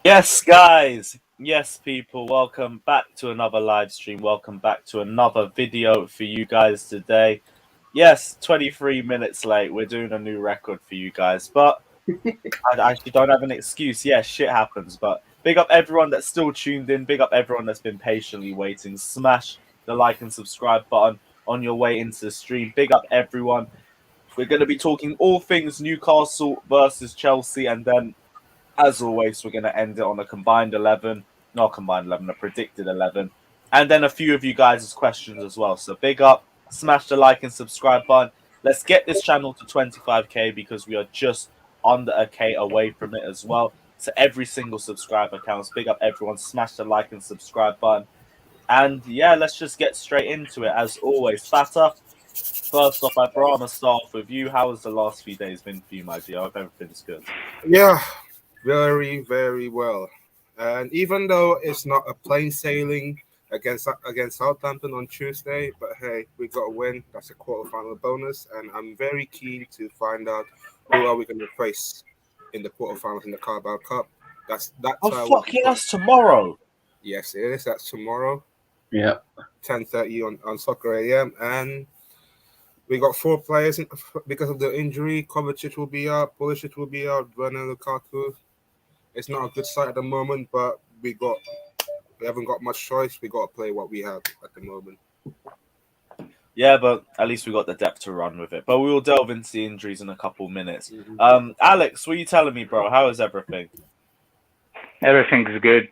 Yes, guys. Yes, people. Welcome back to another live stream. Welcome back to another video for you guys today. Yes, 23 minutes late. We're doing a new record for you guys, but I actually don't have an excuse. Yeah, shit happens, but big up everyone that's still tuned in. Big up everyone that's been patiently waiting. Smash the like and subscribe button on your way into the stream. Big up everyone. We're going to be talking all things Newcastle versus Chelsea, and then as always, we're going to end it on a combined 11, not combined 11, a predicted 11. And then a few of you guys' questions as well. So big up, smash the like and subscribe button. Let's get this channel to 25k because we are just under a K away from it as well. So every single subscriber counts. Big up everyone, smash the like and subscribe button. And yeah, let's just get straight into it as always. Fata, first off, I'd rather start off with you. How has the last few days been for you, my dear? I hope everything's good. Yeah, very, very well. And even though it's not a plain sailing against Southampton on Tuesday, but hey, we got a win. That's a quarterfinal bonus, and I'm very keen to find out who are we going to face in the quarterfinals in the Carabao Cup. That's Oh fucking, that's tomorrow. Yes, it is. That's tomorrow. Yeah, 10:30 on Soccer AM, and we got 4 players because of the injury. Kovacic will be out, Pulisic will be out, Werner Lukaku. It's not a good sight at the moment, but we haven't got much choice. We got to play what we have at the moment. Yeah, but at least we got the depth to run with it. But we will delve into the injuries in a couple minutes. Alex, what are you telling me, bro? How is everything? Everything's good.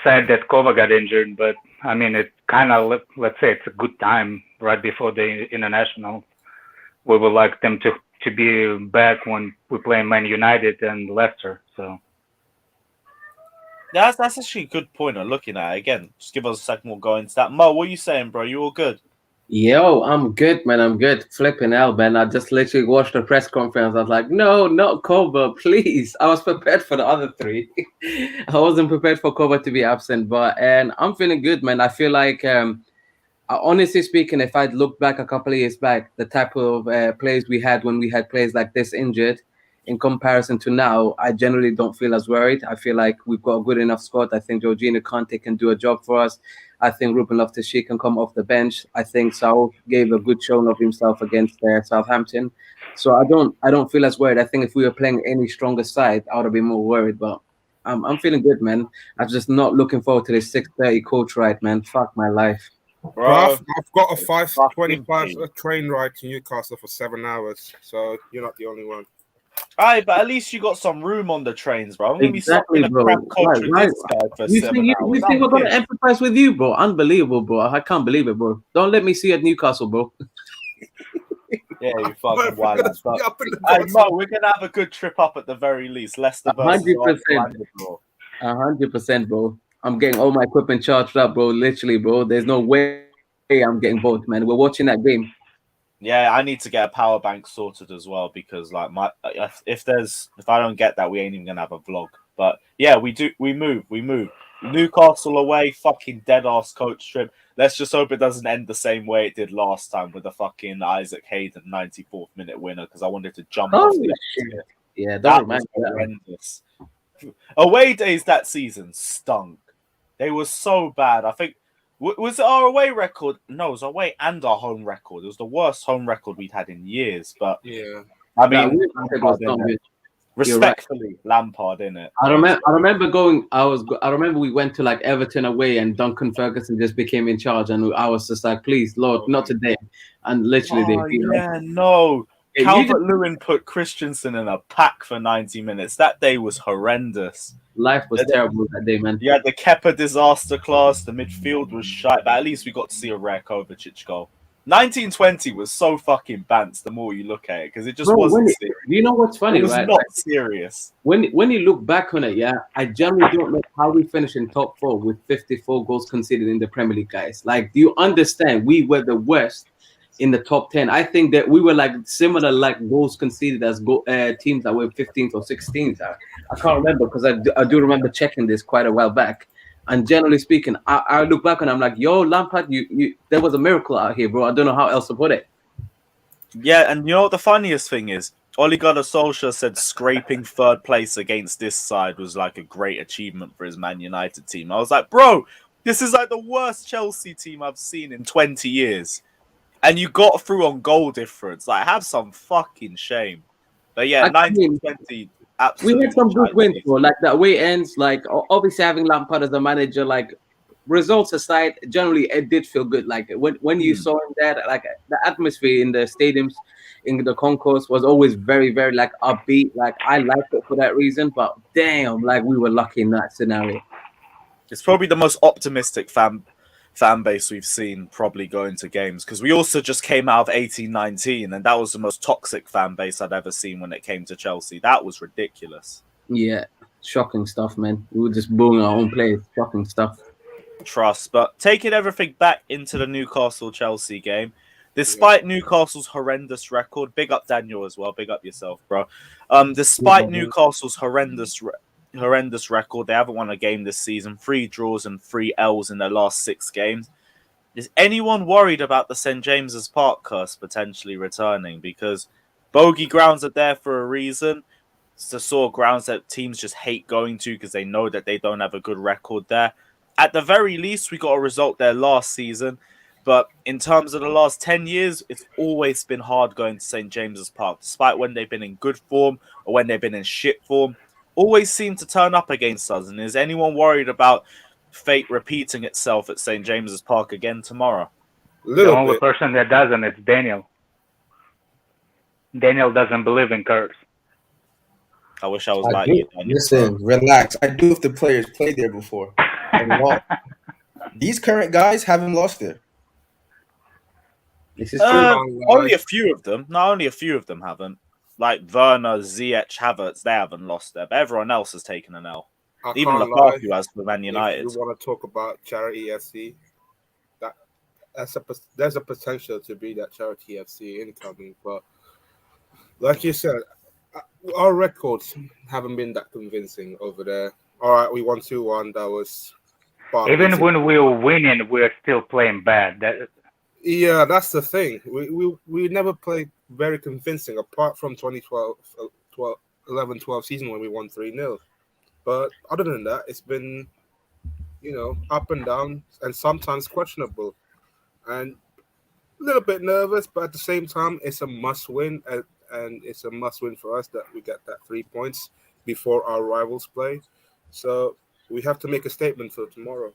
Sad that Kova got injured, but I mean, it kind of, let's say it's a good time right before the international. We would like them to be back when we play Man United and Leicester. So Yeah, that's actually a good point of looking at it. Again, just give us a second, we'll go into that. Mo, what are you saying, bro? You all good? yo, I'm good, man. I'm good. Flipping out, man. I just literally watched the press conference. I was like, no, not Koba, please. I was prepared for the other 3. I wasn't prepared for Koba to be absent, and I'm feeling good, man. I feel like, honestly speaking, if I'd look back a couple of years back, the type of players we had when we had players like this injured, in comparison to now, I generally don't feel as worried. I feel like we've got a good enough squad. I think Jorginho Kante can do a job for us. I think Ruben Loftus-Cheek can come off the bench. I think Saul gave a good showing of himself against Southampton. So I don't feel as worried. I think if we were playing any stronger side, I would have been more worried. But I'm feeling good, man. I'm just not looking forward to this 6:30 coach ride, man. Fuck my life. Bro, I've got a 5:25 train ride to Newcastle for 7 hours, so you're not the only one. Alright, but at least you got some room on the trains, bro. I'm gonna Exactly, be bro. crap coach with this guy for You 7 think hours. we're gonna empathize with you, bro? Unbelievable, bro. I can't believe it, bro. Don't let me see you at Newcastle, bro. Yeah, you fucking wild. Mo, we're gonna have a good trip up at the very least. Leicester versus 100%. 100%, bro. I'm getting all my equipment charged up, bro. Literally, bro. There's no way I'm getting both, man. We're watching that game. Yeah, I need to get a power bank sorted as well because, like, if I don't get that, we ain't even gonna have a vlog. But yeah, we move. Newcastle away, fucking dead ass coach trip. Let's just hope it doesn't end the same way it did last time with the fucking Isaac Hayden 94th minute winner because I wanted to jump off the shit. Yeah, that was horrendous. Away days that season stunk. They were so bad. I think was it our away record? No, it was our away and our home record. It was the worst home record we'd had in years. But yeah, I mean, respectfully, right. Lampard in it. I remember we went to like Everton away, and Duncan Ferguson just became in charge, and I was just like, please, Lord, not today. And literally, Calvert-Lewin put Christensen in a pack for 90 minutes. That day was horrendous. Life was terrible that day, man. Yeah, the Kepa disaster class. The midfield was shite, but at least we got to see a rare Kovacic goal. 1920 was so fucking bants the more you look at it because it just wasn't serious. You know what's funny, it was right? Not serious. When you look back on it, yeah, I generally don't know how we finished in top 4 with 54 goals conceded in the Premier League, guys. Like, do you understand? We were the worst in the top 10. I think that we were like similar like goals conceded as teams that were 15th or 16th. I can't remember because I do remember checking this quite a while back. And generally speaking, I look back and I'm like, yo, Lampard, you there was a miracle out here, bro. I don't know how else to put it. Yeah, and you know what the funniest thing is? Ole Gunnar Solskjaer said scraping third place against this side was like a great achievement for his Man United team. I was like, bro, this is like the worst Chelsea team I've seen in 20 years. And you got through on goal difference. Like, have some fucking shame. But yeah, I mean, 1920, we absolutely. had some good wins, bro. Like that way ends. Like obviously having Lampard as a manager, like results aside, generally it did feel good. Like when you saw him there, like the atmosphere in the stadiums, in the concourse was always very, very like upbeat. Like I liked it for that reason. But damn, like we were lucky in that scenario. It's probably the most optimistic fan base we've seen probably going to games, because we also just came out of 18-19, and that was the most toxic fan base I'd ever seen when it came to Chelsea. That was ridiculous. Yeah, shocking stuff, man. We were just booing our own players. Shocking stuff. Trust, but taking everything back into the Newcastle Chelsea game, despite Newcastle's horrendous record, big up Daniel as well, big up yourself, bro. Despite Newcastle's horrendous record, they haven't won a game this season, 3 draws and 3 L's in their last 6 games. Is anyone worried about the St. James's Park curse potentially returning? Because bogey grounds are there for a reason. It's the sort of grounds that teams just hate going to because they know that they don't have a good record there. At the very least, we got a result there last season. But in terms of the last 10 years, it's always been hard going to St. James's Park, despite when they've been in good form or when they've been in shit form. Always seem to turn up against us. And is anyone worried about fate repeating itself at St. James's Park again tomorrow? The only person that doesn't is Daniel. Daniel doesn't believe in curse. I wish I was like you, Daniel. Listen, relax. I do if the players played there before. These current guys haven't lost there. This is only a few of them. No, only a few of them haven't. Like Werner, Ziyech, Havertz, they haven't lost there. But everyone else has taken an L. Even Lukaku has for Man United. If you want to talk about Charity FC, there's a potential to be that Charity FC incoming. But like you said, our records haven't been that convincing over there. All right, we won 2-1. That was even when we were winning, we're still playing bad. Yeah, that's the thing. We never played very convincing, apart from 2012, 11-12 season when we won 3-0. But other than that, it's been, up and down and sometimes questionable. And a little bit nervous, but at the same time, it's a must-win. And it's a must-win for us that we get that 3 points before our rivals play. So we have to make a statement for tomorrow.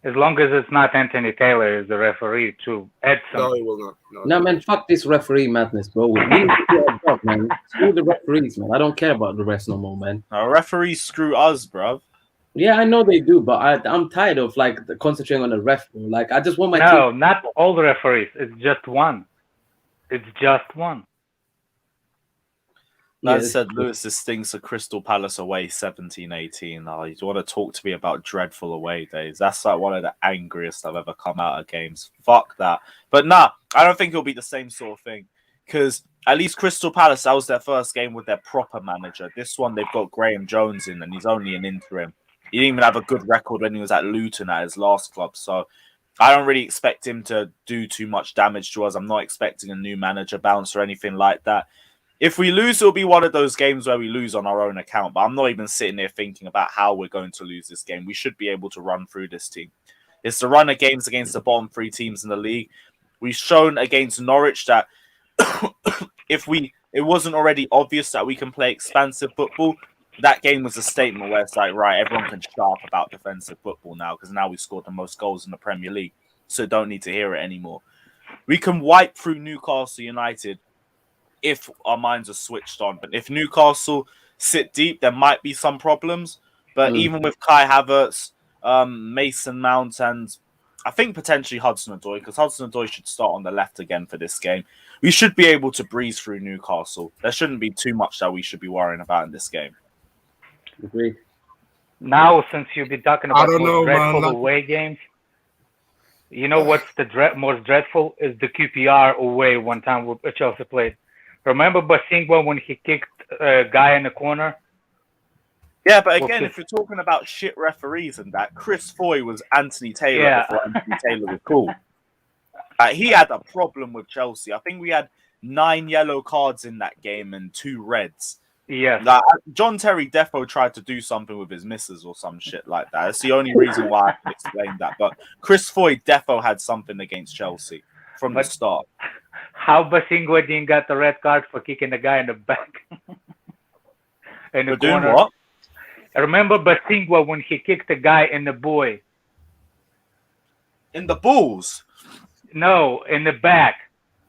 As long as it's not Anthony Taylor as the referee to add some. No, he will not. No, man, fuck this referee madness, bro. We need to do our job, man. Screw the referees, man. I don't care about the rest no more, man. Our referees screw us, bro. Yeah, I know they do, but I'm tired of concentrating on the ref, bro. Like, I just want my No, not all the referees. It's just one. It's just one. That said, Lewis, this stinks a Crystal Palace away 17-18. Oh, you want to talk to me about dreadful away days? That's like one of the angriest I've ever come out of games. Fuck that. But nah, I don't think it'll be the same sort of thing. Because at least Crystal Palace, that was their first game with their proper manager. This one, they've got Graham Jones in, and he's only an interim. He didn't even have a good record when he was at Luton at his last club. So I don't really expect him to do too much damage to us. I'm not expecting a new manager bounce or anything like that. If we lose, it'll be one of those games where we lose on our own account. But I'm not even sitting there thinking about how we're going to lose this game. We should be able to run through this team. It's the run of games against the bottom 3 teams in the league. We've shown against Norwich that it wasn't already obvious that we can play expansive football, that game was a statement where it's like, right, everyone can shut up about defensive football now because now we scored the most goals in the Premier League. So don't need to hear it anymore. We can wipe through Newcastle United if our minds are switched on. But if Newcastle sit deep, there might be some problems. But even with Kai Havertz, Mason Mount, and I think potentially Hudson-Odoi, because Hudson-Odoi should start on the left again for this game, we should be able to breeze through Newcastle. There shouldn't be too much that we should be worrying about in this game. Agreed. Now, since you've been talking about dreadful away games, you know what's the most dreadful is the QPR away one time Chelsea played. Remember Basingwa when he kicked a guy in the corner? Yeah, but again, if you're talking about shit referees and that, Chris Foy was Anthony Taylor before Anthony Taylor was cool. He had a problem with Chelsea. I think we had 9 yellow cards in that game and 2 reds. Yes. Like, John Terry defo tried to do something with his misses or some shit like that. That's the only reason why I can explain that. But Chris Foy defo had something against Chelsea from the start. How Basingwa didn't got the red card for kicking the guy in the back? In the We're doing corner. what? I remember Basingwa when he kicked the guy in the boy. In the balls? No, in the back.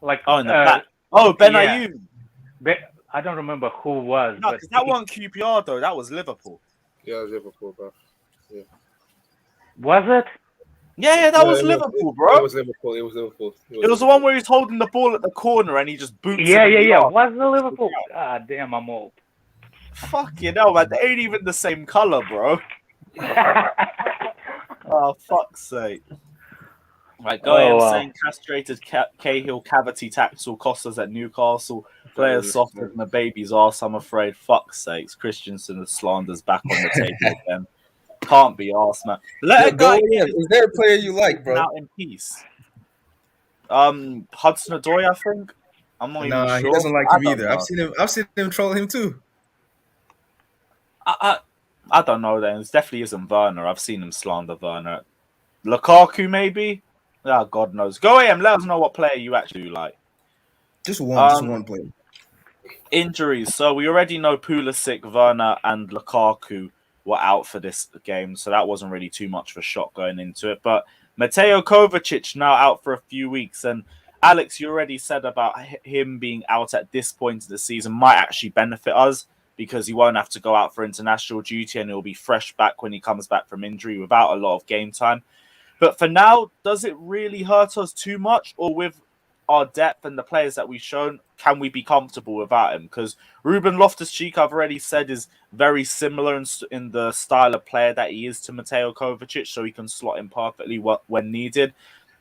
Like in the back. Oh, Ben yeah. Ayoub. I don't remember who was. No, because that wasn't QPR though. That was Liverpool. Yeah, Liverpool, bro. Yeah. Was it? Yeah, that was Liverpool, bro. It was Liverpool. It was the one where he's holding the ball at the corner and he just boots it. Yeah. Was it Liverpool? Ah, damn, I'm old. Fuck you know, man. They ain't even the same color, bro. Oh, fuck's sake. Right, saying castrated Cahill cavity tax will cost us at Newcastle. Players softer than a baby's arse, I'm afraid. Fuck's sakes. Christensen and Slanders back on the table again. Can't be arse, man. Let it go. Is there a player you like, bro? Out in peace. Hudson Odoi, I think. I'm not even sure. He doesn't like him either. I've seen him troll him too. I don't know then. It definitely isn't Werner. I've seen him slander Werner. Lukaku, maybe? Oh, God knows. Go AM, let us know what player you actually like. Just one player. Injuries. So we already know Pulisic, Werner, and Lukaku were out for this game. So that wasn't really too much of a shock going into it. But Mateo Kovacic now out for a few weeks. And Alex, you already said about him being out at this point of the season might actually benefit us because he won't have to go out for international duty and he'll be fresh back when he comes back from injury without a lot of game time. But for now, does it really hurt us too much? Or with our depth and the players that we've shown, can we be comfortable without him? Because Ruben Loftus-Cheek, I've already said, is very similar in the style of player that he is to Mateo Kovacic, so he can slot in perfectly when needed.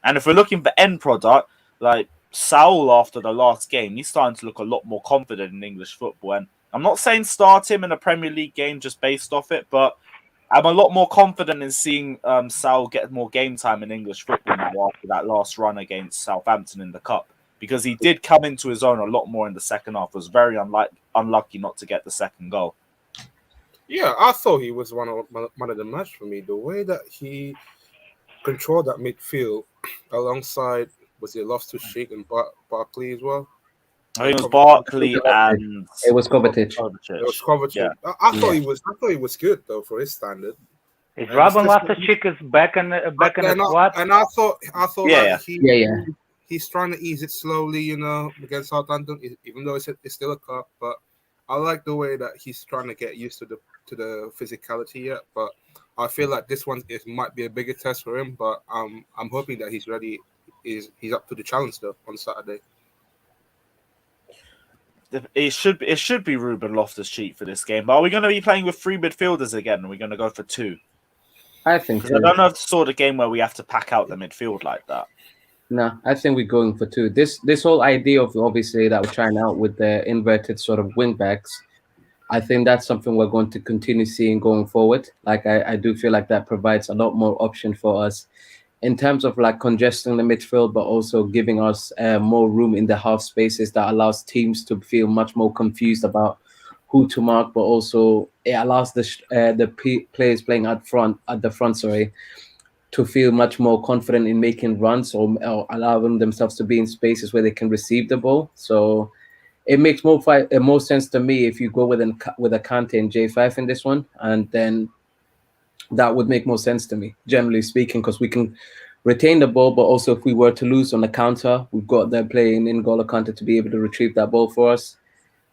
And if we're looking for end product, like Saul after the last game, he's starting to look a lot more confident in English football. And I'm not saying start him in a Premier League game just based off it, but I'm a lot more confident in seeing Saul get more game time in English football now after that last run against Southampton in the Cup. Because he did come into his own a lot more in the second half. Was very unlucky not to get the second goal. Yeah, I thought he was one of the match for me. The way that he controlled that midfield alongside, was it Loftus-Cheek and Barkley as well? I think it was Barkley and it was Kovacic. It was Kovacic. Yeah. I thought he was good though for his standard. Is Robin Loftus-Cheek is back in the squad? And I thought yeah. He's trying to ease it slowly, you know, against Southampton, even though it's still a cup. But I like the way that he's trying to get used to the physicality yet. But I feel like this one might be a bigger test for him. But I'm hoping that he's ready. He's up to the challenge though on Saturday. It should be Ruben Loftus-Cheek for this game. But are we going to be playing with 3 midfielders again? Are we going to go for 2? I think so. I don't know if it's the sort of game where we have to pack out the midfield like that. No, I think we're going for 2. This whole idea of obviously that we're trying out with the inverted sort of wing backs, I think that's something we're going to continue seeing going forward. Like I do feel like that provides a lot more option for us in terms of like congesting the midfield, but also giving us more room in the half spaces that allows teams to feel much more confused about who to mark, but also it allows the players playing at the front, to feel much more confident in making runs or allowing themselves to be in spaces where they can receive the ball. So it makes more sense to me if you go with a Kante and J5 in this one, and then that would make more sense to me, generally speaking, because we can retain the ball, but also if we were to lose on the counter, we've got them playing in N'Golo Kante to be able to retrieve that ball for us.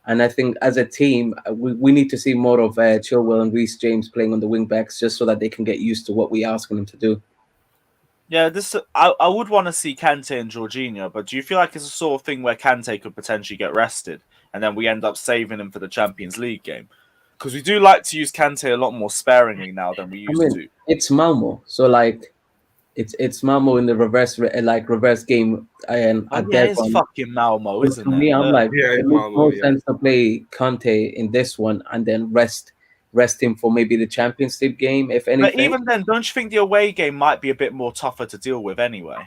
And I think as a team, we need to see more of Chilwell and Reece James playing on the wing backs just so that they can get used to what we're asking them to do. Yeah, I would want to see Kante and Jorginho, but do you feel like it's a sort of thing where Kante could potentially get rested and then we end up saving him for the Champions League game? Because we do like to use Kante a lot more sparingly now than we used to. It's Malmo, so like it's Malmo in the reverse game, and it's fucking Malmo, isn't it? For me, I'm like, it makes more sense to play Kante in this one and then rest him for maybe the Champions League game, if anything. But even then, don't you think the away game might be a bit more tougher to deal with anyway?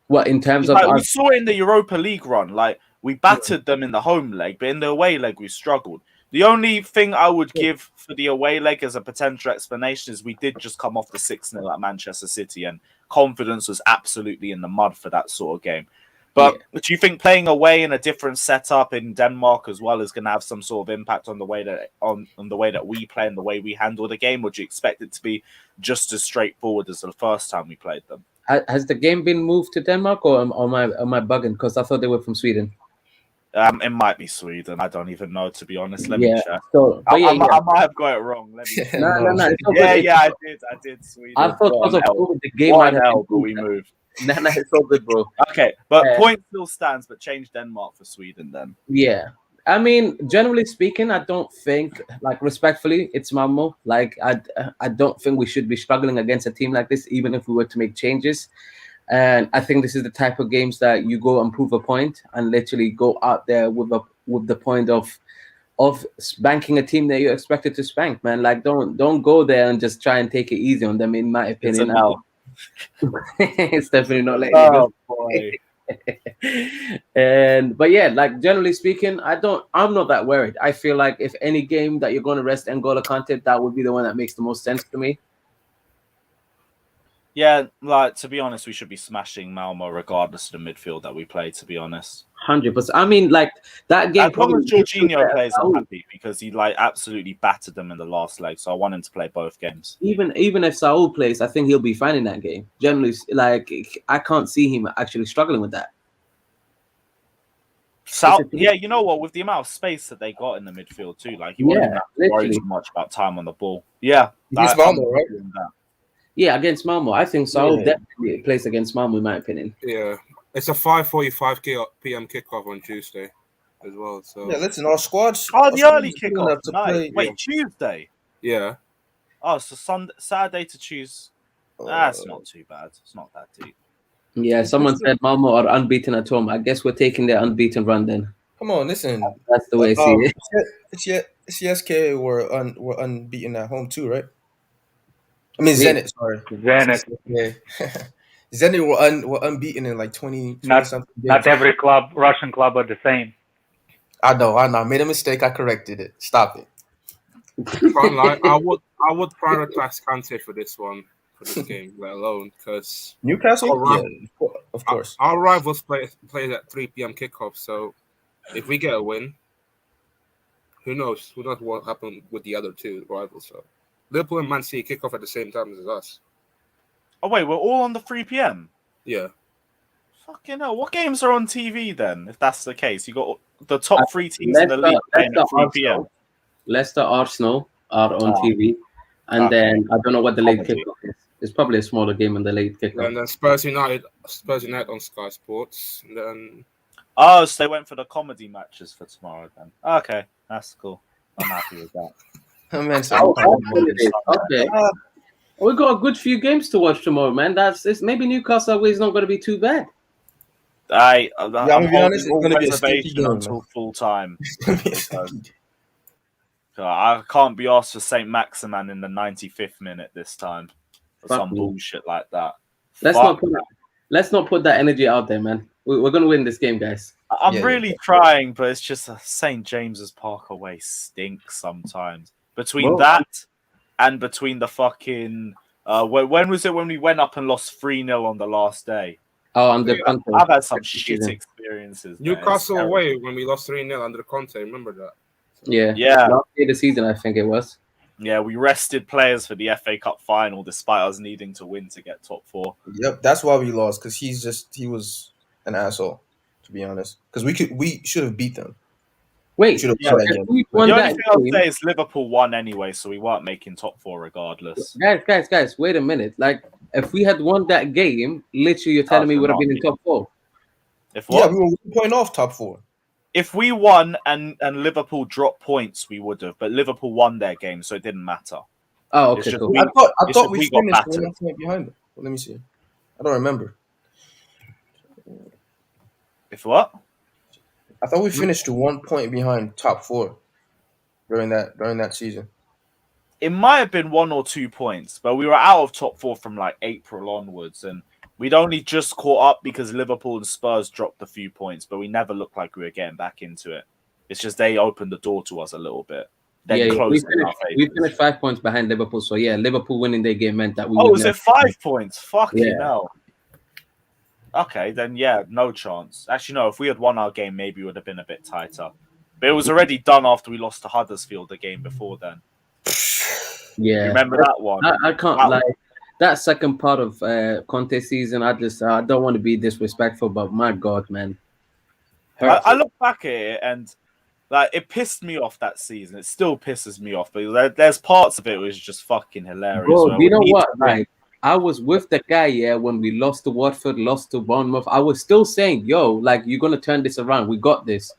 What in terms of Like, we our, saw it in the Europa League run. Like, we battered them in the home leg, but in the away leg we struggled. The only thing I would give for the away leg as a potential explanation is we did just come off the 6-0 at Manchester City, and confidence was absolutely in the mud for that sort of game. But do you think playing away in a different setup in Denmark as well is going to have some sort of impact on the way that on the way that we play and the way we handle the game? Or do you expect it to be just as straightforward as the first time we played them? has the game been moved to Denmark, or am I bugging? Because I thought they were from Sweden. It might be Sweden. I don't even know, to be honest. Let me check. So, but I might have got it wrong. Let me. No. It's all Yeah, good. yeah, I did. Sweden. I thought because of COVID, the game One might have L, but been we moved. No, it's all good, bro. Okay, but point still stands. But change Denmark for Sweden then. Yeah. I mean, generally speaking, I don't think, like, respectfully, it's Malmo. Like, I don't think we should be struggling against a team like this, even if we were to make changes. And I think this is the type of games that you go and prove a point and literally go out there with the point of spanking a team that you're expected to spank, man. Like, don't go there and just try and take it easy on them. In my opinion, it's definitely not letting you go. Boy. But yeah, like, generally speaking, I'm not that worried. I feel like if any game that you're going to rest N'Golo Kante, that would be the one that makes the most sense to me. Yeah, like, to be honest, we should be smashing Malmo regardless of the midfield that we play, to be honest. 100%. I mean, like, that game. As long as Jorginho plays, I'm happy, because he like absolutely battered them in the last leg. So I want him to play both games. Even if Saul plays, I think he'll be fine in that game. Generally, like, I can't see him actually struggling with that. Yeah, you know what? With the amount of space that they got in the midfield too, like, he won't have to worry too much about time on the ball. Yeah, against Malmo, right? Yeah, against Malmo, I think Saul definitely plays against Malmo, in my opinion. Yeah, it's a 5:45 p.m. kickoff on Tuesday as well. So yeah, listen, our squads. Oh, the early kickoff tonight. Wait, Tuesday? Yeah. Oh, so Saturday to Tuesday. That's not too bad. It's not that deep. Yeah, someone said Malmo are unbeaten at home. I guess we're taking their unbeaten run then. Come on, listen. That's the way I see it. CSK were unbeaten at home too, right? I mean Zenit, sorry. Zenit. Yeah. Zenit were unbeaten in like 20 something games. Not every Russian club are the same. I know. I made a mistake. I corrected it. Stop it. I would prioritize Kante for this game, let alone because Newcastle. Of course. Our rivals play at 3 p.m. kickoff. So if we get a win, who knows? Who knows what happened with the other two rivals? So Liverpool and Man City kick off at the same time as us. Oh wait, we're all on the 3 p.m. Yeah. Fucking hell! What games are on TV then? If that's the case, you got the top 3 teams in the league playing at 3 p.m. Leicester, Arsenal are on TV, and then I don't know what the late kickoff is. It's probably a smaller game in the late kickoff. And then Spurs United on Sky Sports. And then so they went for the comedy matches for tomorrow then. Okay, that's cool. I'm happy with that. Okay. We got a good few games to watch tomorrow, man. Maybe Newcastle away is not going to be too bad. I'm gonna be honest, it's going to be a reservation game until full time. I can't be asked for Saint Maximan in the 95th minute this time for some bullshit like that. Let's not put that energy out there, man. We're going to win this game, guys. I'm really trying, but it's just St. James's Park away stinks sometimes. Between that and between the fucking... when was it when we went up and lost 3-0 on the last day? Oh, under Conte. I've had some shit experiences. Newcastle away when we lost 3-0 under Conte. Remember that? Yeah. Last day of the season, I think it was. Yeah, we rested players for the FA Cup final despite us needing to win to get top 4. Yep, that's why we lost, because he was an asshole, to be honest. Because we should have beat them. Wait, the only thing I'll say is Liverpool won anyway, so we weren't making top 4 regardless. Guys, wait a minute. Like, if we had won that game, literally, you're telling me we would have been in top 4. We were 1 point off top 4. If we won and Liverpool dropped points, we would have. But Liverpool won their game, so it didn't matter. Oh, okay. Cool. I thought we finished 1 point behind them. Well, let me see. I don't remember. If what? I thought we finished 1 point behind top 4 during that season. It might have been 1 or 2 points, but we were out of top 4 from like April onwards, and We'd only just caught up because Liverpool and Spurs dropped a few points, but we never looked like we were getting back into it. It's just they opened the door to us a little bit. Then Yeah, closed it in our we faces. finished 5 points behind Liverpool. So yeah, Liverpool winning their game meant that we. Oh, would is never- it 5 points? Fucking Yeah. hell. Okay, then yeah, no chance. Actually, no, if we had won our game, maybe it would have been a bit tighter. But it was already done after we lost to Huddersfield the game before then. Yeah, You remember that one? I can't That- like that second part of Conte season. I don't want to be disrespectful, but my God, man. I look back at it and like it pissed me off that season. It still pisses me off, but there's parts of it which is just fucking hilarious. Bro, where you we know need what? to win. Like, I was with the guy, yeah, when we lost to Watford, lost to Bournemouth. I was still saying, yo, like, you're going to turn this around. We got this.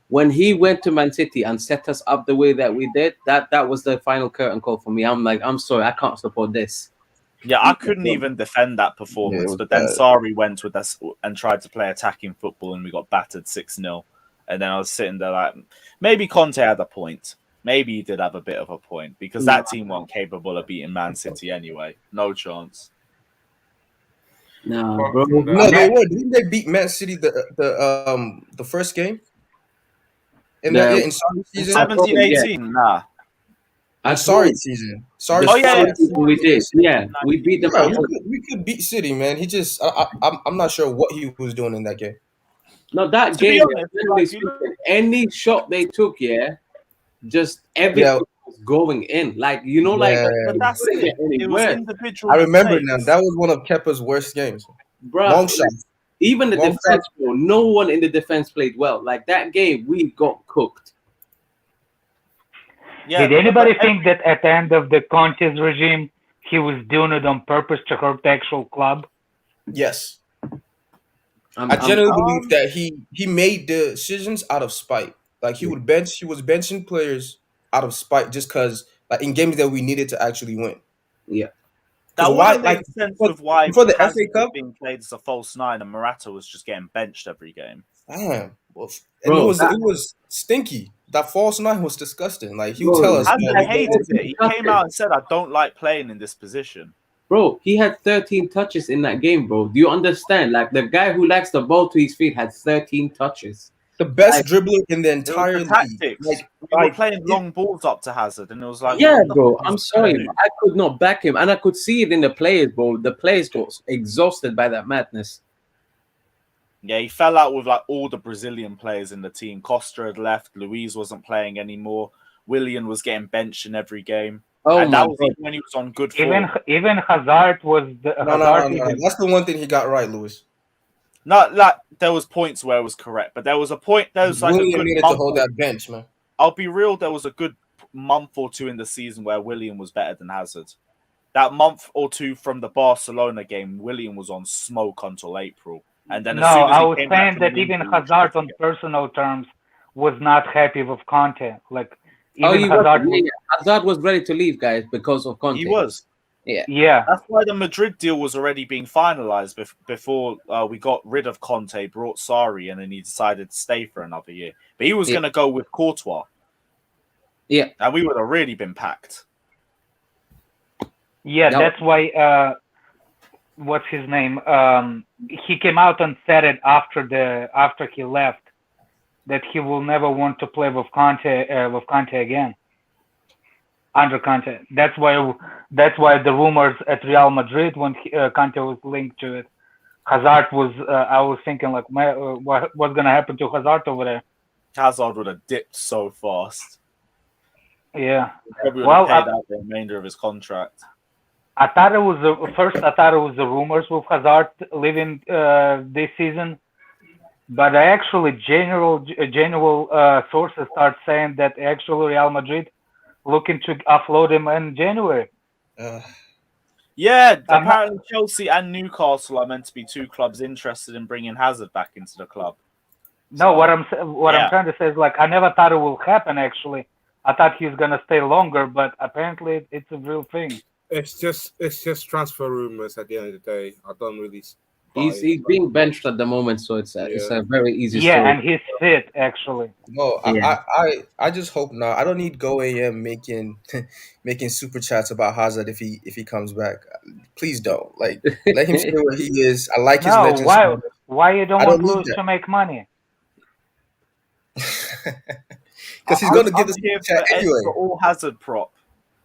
When he went to Man City and set us up the way that we did, that was the final curtain call for me. I'm like, I'm sorry, I can't support this. Yeah, I couldn't even defend that performance, Yeah, it was but then bad. Sarri went with us and tried to play attacking football, and we got battered 6-0. And then I was sitting there like, maybe Conte had a point. Maybe he did have a bit of a point because that team weren't capable of beating Man City anyway. No chance. No, bro. No, they were. Didn't they beat Man City the first game in Sarri's season? 17-18, nah. Sarri's season. Sarri's Oh, yeah, season. We did. Yeah, we beat them. Yeah, we could beat City, man. He just, I'm not sure what he was doing in that game. No, that To be game, honest, generally like, speaking, any shot they took, yeah, just everything was going in. Like, you know, like, But that's couldn't it. get any It was worse. individual. I remember mistakes. now. That was one of Kepa's worst games. Bruh, Long shots. even the Long defense, bro, no one in the defense played well. Like, that game, we got cooked. Yeah, Did anybody think that at the end of the Conte's regime, he was doing it on purpose to hurt the actual club? Yes. I'm- I genuinely I'm- believe that he made the decisions out of spite. Like he was benching players out of spite just because like in games that we needed to actually win. Yeah. that why- would make like, sense for- with why before the FA Hazard was Cup- being played as a false nine and Morata was just getting benched every game. Damn. Well, Bro, and it was stinky. That false nine was disgusting. Like he would Bro, tell us, Hazard man, we hated don't- it. He came out and said, "I don't like playing in this position." Bro, he had 13 touches in that game, bro. Do you understand? Like, the guy who likes the ball to his feet had 13 touches. the best like- dribbler in the It was entire the league. tactics. Like, we were like, playing long balls up to Hazard, and it was like, Yeah, what the bro. fuck I'm is sorry. that? But I could not back him. And I could see it in the players, bro. The players got exhausted by that madness. Yeah, he fell out with like all the Brazilian players in the team. Costa had left. Luiz wasn't playing anymore. Willian was getting benched in every game. Oh, and my that was God. even when he was on good form. Even Hazard was the no. Hazard. That's the one thing he got right, Lewis. Not like there was points where it was correct, but there was a point. There was like a William good needed month. to hold that bench, man. I'll be real. There was a good month or two in the season where William was better than Hazard. That month or two from the Barcelona game, William was on smoke until April, and then No, as soon as I he was came back saying from that the even injury, Hazard, on personal terms, was not happy with Conte. Like Oh, even he was, Hazard. yeah, Hazard was ready to leave, guys, because of Conte. he was. Yeah, That's why the Madrid deal was already being finalized before we got rid of Conte, brought Sarri, and then he decided to stay for another year. But he was going to go with Courtois. Yeah. And we would have really been packed. yeah. Now- That's why. What's his name? He came out and said it after he left that he will never want to play with Conte again. Under Conte. That's why the rumors at Real Madrid when Conte was linked to it. Hazard was. I was thinking like, what's gonna happen to Hazard over there? Hazard would have dipped so fast. Yeah. Probably would Well, have paid out the remainder of his contract. I thought it was the rumors with Hazard leaving this season, but actually general sources start saying that actually Real Madrid looking to offload him in January. Yeah, apparently Chelsea and Newcastle are meant to be two clubs interested in bringing Hazard back into the club. No, what I'm Yeah. trying to say is like I never thought it will happen. Actually, I thought he's gonna stay longer, but apparently it's a real thing. It's just transfer rumors at the end of the day. I don't really He's being benched at the moment, so it's a very easy Yeah, story. and he's fit actually. No, Yeah. I just hope not. I don't need Go AM making making super chats about Hazard if he comes back. Please don't. Like, let him stay where he is. I like his No, legend why status. why you don't I want don't need Lewis to make money? Because he's going to I'm give the here super chat anyway. for all Hazard prop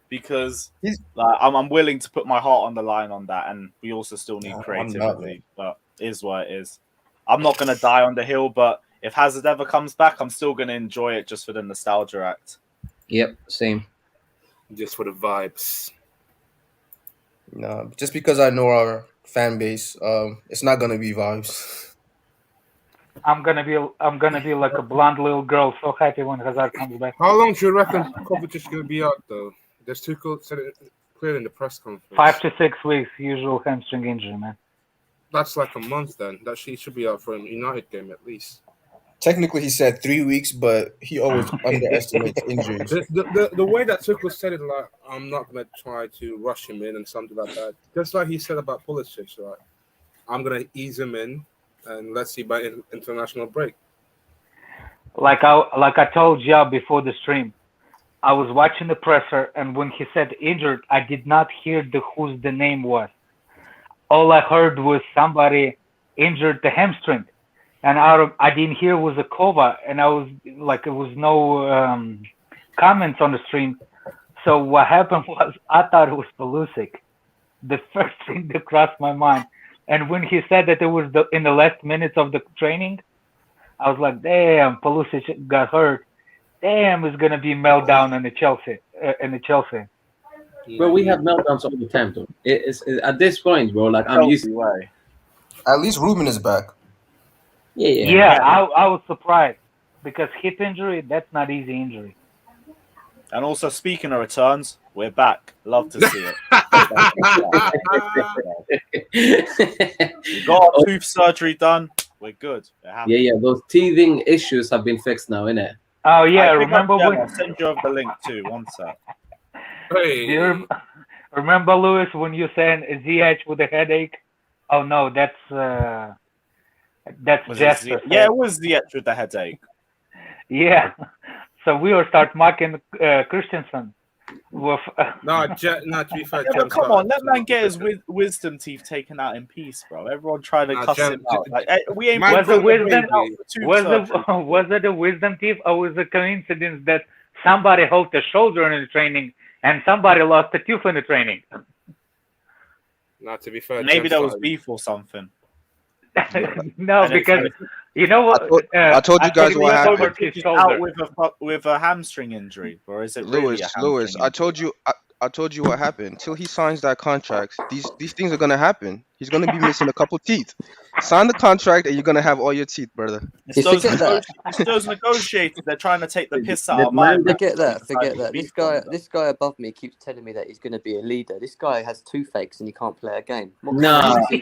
because He's- like I'm willing to put my heart on the line on that, and we also still need I'm not, creativity. But it is what it is. I'm not gonna die on the hill, but if Hazard ever comes back, I'm still gonna enjoy it just for the nostalgia act. Yep, same. Just for the vibes. No, just because I know our fan base, it's not gonna be vibes. I'm gonna be like a blonde little girl, so happy when Hazard comes back. How long do you reckon Kovacic is going to be out, though? There's Tuchel said it clear in the press conference. 5 to 6 weeks, usual hamstring injury, man. That's like a month then. That he should be out for a United game at least. Technically, he said 3 weeks, but he always underestimates injuries. The way that Tuchel said it, like, I'm not going to try to rush him in and something like that. Just like he said about Pulisic, right? I'm going to ease him in and let's see by international break. Like I told you before the stream, I was watching the presser, and when he said injured, I did not hear whose the name was. All I heard was somebody injured the hamstring, and I didn't hear it was a Kova, and I was like, it was no comments on the stream. So what happened was I thought it was Pulisic. The first thing that crossed my mind, and when he said that it was in the last minutes of the training, I was like, damn, Pulisic got hurt. Damn, it's gonna be meltdown in the Chelsea. Bro, we have meltdowns all the time, though. It's at this point, bro. Like I'm used to. Way. At least Ruben is back. Yeah, I was surprised because hip injury, that's not easy injury. And also, speaking of returns, we're back. Love to see it. We got our tooth surgery done. We're good. Yeah. Those teething issues have been fixed now, innit? Oh yeah, remember when? I'll send you over the link too. One sec. Hey. Do you remember, Lewis, when you said ZH with a headache? Oh no, that's Jester. Yeah, it was the with the headache. Yeah, so we will start mocking Christensen with. To be fair, Yeah, but come on, let man get his wisdom teeth taken out in peace, bro. Everyone trying to cuss him out. Like, we ain't Was it wisdom? Was Was it a wisdom teeth, or was it a coincidence that somebody held the shoulder in the training and somebody lost a tooth in the training? To be fair, maybe there was beef or something. No, because you know what? I told you guys what happened. Out with a hamstring injury, or is it Lewis? I told you what happened. Till he signs that contract, these things are gonna happen. He's gonna be missing a couple teeth. Sign the contract, and you're gonna have all your teeth, brother. It's those negotiators. They're trying to take the piss out of mine. Forget that. This guy above me keeps telling me that he's going to be a leader. This guy has toothaches and he can't play a game. No. John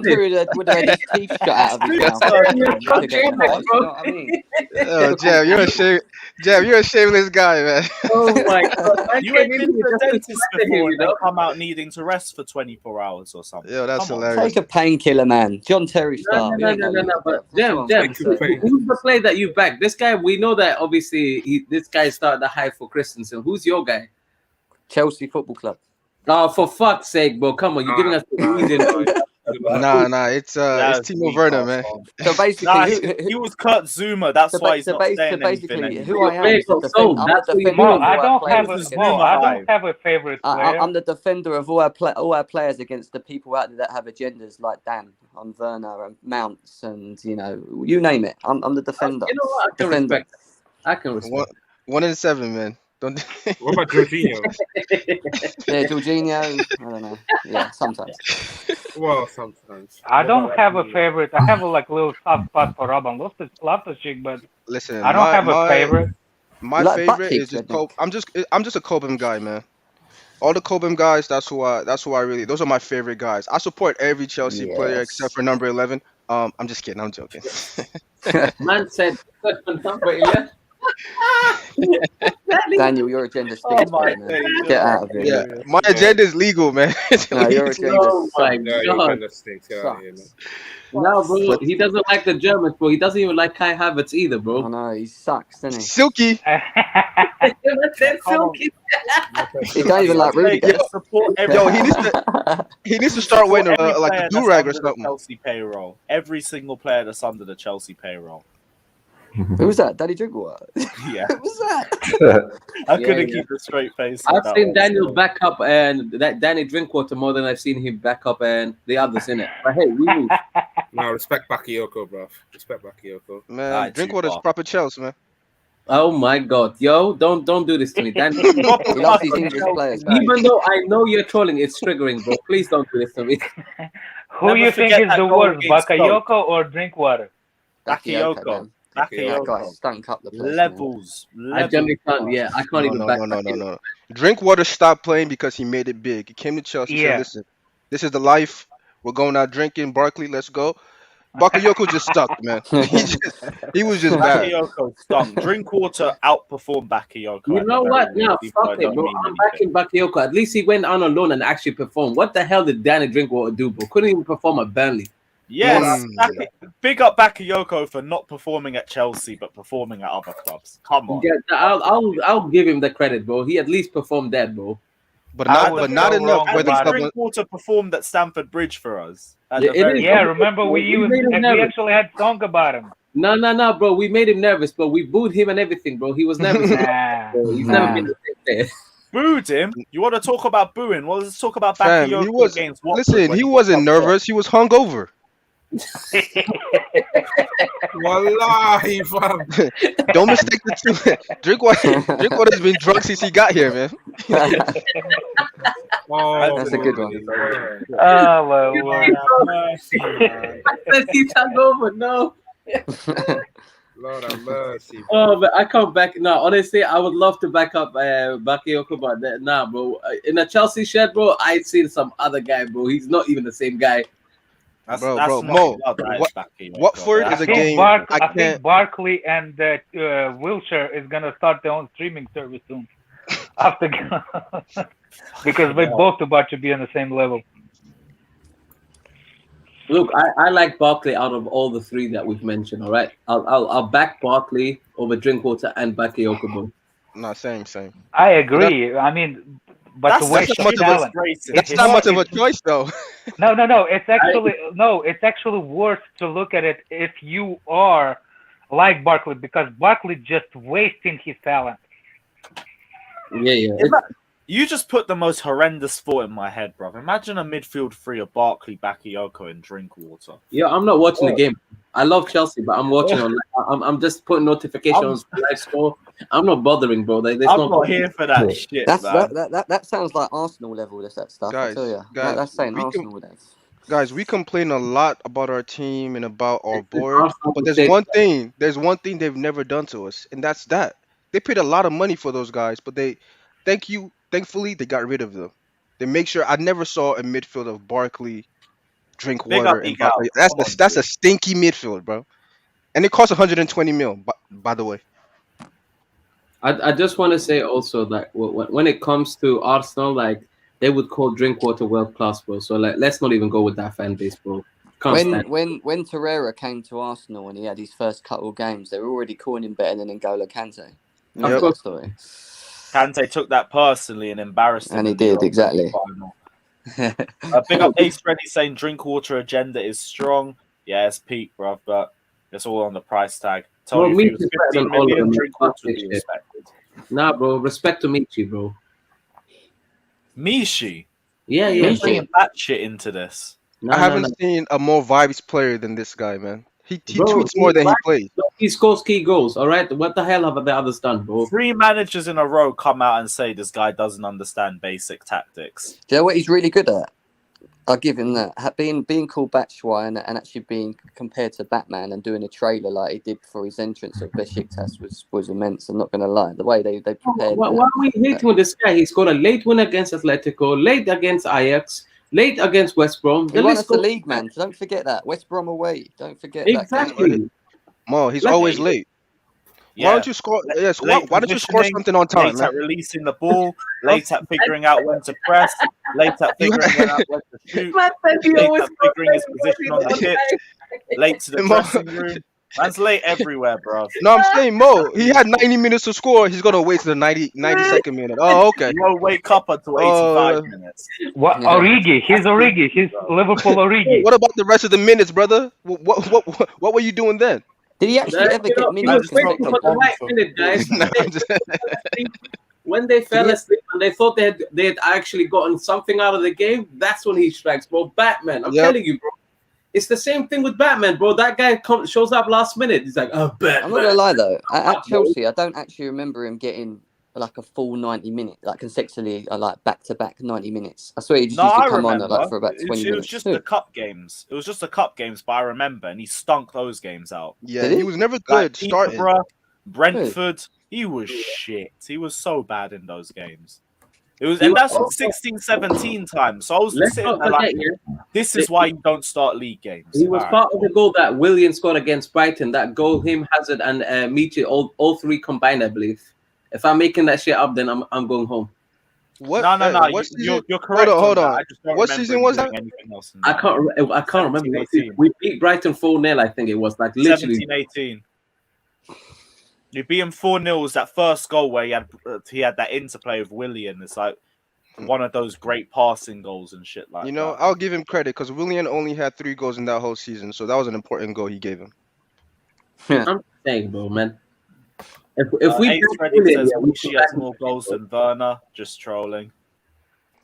Terry would have had his teeth shut out of his mouth. You know what I mean? Oh, Jam, you're a shameless guy, man. Oh my god! You ain't been to the dentist before and they come out needing to rest for 24 hours or something. Yo, that's hilarious. Take a painkiller, man. John Terry style. No. But Jam, who's the player that you back? This guy, we know that obviously this guy started the hype for Christensen. Who's your guy? Chelsea Football Club. Oh, for fuck's sake, bro! Come on, you're giving us the reason. Nah, it's Timo Werner, man. So basically, he was Kurt Zuma. That's why he's not saying anything anymore. Who I am is the defender. I don't have a favorite player. I'm the defender of all our players against the people out there that have agendas like Dan on Werner and Mounts and you name it. I'm the defender. You know what? I can respect. 1 in 7, man. Don't. What about Jorginho? Yeah, Jorginho. I don't know. Yeah, sometimes. Well, sometimes. I don't have a favorite. I have a little soft spot for Robin Loftus-Cheek, but Listen, I don't have a favorite. My favorite is just I'm just a Cobham guy, man. All the Cobham guys, that's who I really. Those are my favorite guys. I support every Chelsea player except for number 11. I'm just kidding. I'm joking. Man said number 11. Daniel, your agenda stinks, my man. days. Get out of here. Yeah, my agenda is legal, man. It's No, your illegal. agenda Oh my Yeah, you're god. gonna stink. Get out of here, man. sucks. No, bro. But- He doesn't like the Germans, bro. He doesn't even like Kai Havertz either, I bro. know, he sucks, doesn't he? Silky. He don't even like Rudiger. Yo, support every, Yo, he needs to start wearing every like player a do-rag or that's under the something. Chelsea payroll. Every single player that's under the Chelsea payroll. Who was that? Daddy Drinkwater? Yeah, Who was that? I Yeah, couldn't yeah. keep a straight face. on I've that seen one, Daniel so. back up and that Danny Drinkwater more than I've seen him back up and the others in it. But hey, we move. No, respect Bakayoko, bro. Respect Bakayoko. Man, Alright, Drinkwater's too proper Chelsea, man. Oh my god, yo, don't do this to me, Danny. He loves his English players. Even though I know you're trolling, it's triggering, bro. Please don't do this to me. Who Never you think forget is that the goal worst, against Bakayoko or Drinkwater? Bakayoko. man. That guy Bakayoko. stunk up the place. Levels. I generally can't. Yeah, I can't even back. No. Drinkwater stopped playing because he made it big. He came to Chelsea and Yeah. said, listen, this is the life. We're going out drinking. Barkley, let's go. Bakayoko just sucked, man. He was just bad. Bakayoko stunk. Drinkwater outperformed Bakayoko. You at know the what? very No, least, fuck even though it, don't bro. mean I'm anything. backing Bakayoko. At least he went on alone and actually performed. What the hell did Danny Drinkwater do, bro? Couldn't even perform at Burnley. Yes, big up Bakayoko for not performing at Chelsea but performing at other clubs. Come on. Yeah, I'll give him the credit, bro. He at least performed that, bro. But I not, would but not go enough. wrong Where the about club it. was, Drinkwater performed at Stamford Bridge for us. At Yeah, the it very is. Yeah, remember we made him nervous. actually had song about him. No, bro. We made him nervous, bro. We booed him and everything, bro. He was nervous. Nah, Bro. He's nah. never been the same player. Booed him. You want to talk about booing? Well, let's talk about fam, Bakayoko he was, against Watford. listen, when he got wasn't subbed off. nervous. He was hungover. Wallahi, fam. Don't mistake the two. Drinkwater's been drunk since he got here, man. Oh, That's a good one. Lord. Oh, my word. He's hungover. No. Lord have mercy. Oh, but I come back now. Honestly, I would love to back up Bakayoko, but nah, bro. In a Chelsea shirt, bro, I'd seen some other guy, bro. He's not even the same guy. Bro, that's Mo, not that what- is Bakayoko. Watford I is a think, game. I I think can't. Barkley and Wilshire is gonna start their own streaming service soon. After because we're both about to be on the same level. Look, I like Barkley out of all the three that we've mentioned. All right, I'll back Barkley over Drinkwater and Bakayoko, bro. No, same. I agree. I mean, but That's to waste such a talent. disgrace in That's history. not much of a choice, though. No. It's actually worse to look at it if you are like Barkley, because Barkley just wasting his talent. Yeah. You just put the most horrendous thought in my head, bro. Imagine a midfield three of Barkley, Bakayoko, and Drinkwater. Yeah, I'm not watching the game. I love Chelsea, but I'm watching on. I'm just putting notifications on live score. I'm not bothering, bro. I'm not here for that shit, man. That sounds like Arsenal level. That stuff. I tell you, that's saying Arsenal with that. Guys, we complain a lot about our team and about our board, but there's one thing they've never done to us, and that's that. They paid a lot of money for those guys, but thankfully, they got rid of them. They make sure I never saw a midfield of Barkley, Drinkwater, and Barkley. That's a stinky midfield, bro. And it costs 120 mil, by the way. I just want to say also that when it comes to Arsenal, like they would call Drinkwater world class, bro. So like, let's not even go with that fan base, bro. When Torreira came to Arsenal and he had his first couple of games, they were already calling him better than N'Golo Kante. Of course. Story. Kante took that personally and embarrassed him. And he did, exactly. Big up Ace Ready saying Drinkwater agenda is strong. Yeah, it's peak, bro, but it's all on the price tag. Tell you, if he was 15 million, Drinkwater would be respected. Nah, bro, respect to Michi, bro. Michi? Yeah. He's bringing that shit into this. I haven't seen a more vibes player than this guy, man. He tweets more than he plays. He scores key goals, all right? What the hell have the others done, bro? 3 managers in a row come out and say this guy doesn't understand basic tactics. Do you know what he's really good at? I'll give him that. Being called Batshuayi and actually being compared to Batman and doing a trailer like he did for his entrance at Besiktas was immense. I'm not going to lie. The way they prepared. Why are we hating with this guy? He scored a late win against Atletico, late against Ajax, late against West Brom. He won us the league, man. So don't forget that. West Brom away. Don't forget that. Exactly. Mo, he's always late. Why don't you score? Yes. Why don't you score something on time, late man? at releasing the ball, late at figuring out when to press, late at figuring out when to shoot, late at figuring his position on the pitch, late to the dressing room. Man's late everywhere, bro. No, I'm saying Mo. He had 90 minutes to score. He's gonna wait to the 92nd minute. Oh, okay. You won't wake up until 85 minutes. What Yeah. Origi? He's Origi. He's Liverpool Origi. What about the rest of the minutes, brother? What were you doing then? Did he actually ever get minutes? Waiting for the right minute, guys. No, I'm just- When they fell asleep and they thought they had actually gotten something out of the game, that's when he strikes, bro. Batman, I'm telling you, bro. It's the same thing with Batman, bro. That guy shows up last minute. He's like, oh, Batman. I'm not gonna lie though. At Chelsea, I don't actually remember him getting like a full 90 minutes, like consecutively, like back to back 90 minutes. I swear he just used to come on like for about 20 minutes. It was just the cup games. It was just the cup games, but I remember, and he stunk those games out. Yeah, he was never good starting. Peterborough, Brentford, he was shit. He was so bad in those games. It was, and that's 16-17 time. So I was sitting there like, this is why you don't start league games. He was part of the goal that Willian scored against Brighton. That goal, him, Hazard, and Michi, all three combined, I believe. If I'm making that shit up, then I'm going home. What? No. You're correct. Hold on. What season was that? I can't remember. We beat Brighton 4-0. I think it was like literally 17-18. You beat him 4-0. Was that first goal where he had that interplay with Willian? It's like one of those great passing goals and shit like that. You know, I'll give him credit because Willian only had 3 goals in that whole season, so that was an important goal he gave him. I'm saying, bro, man. If we she has more goals than Werner, just trolling.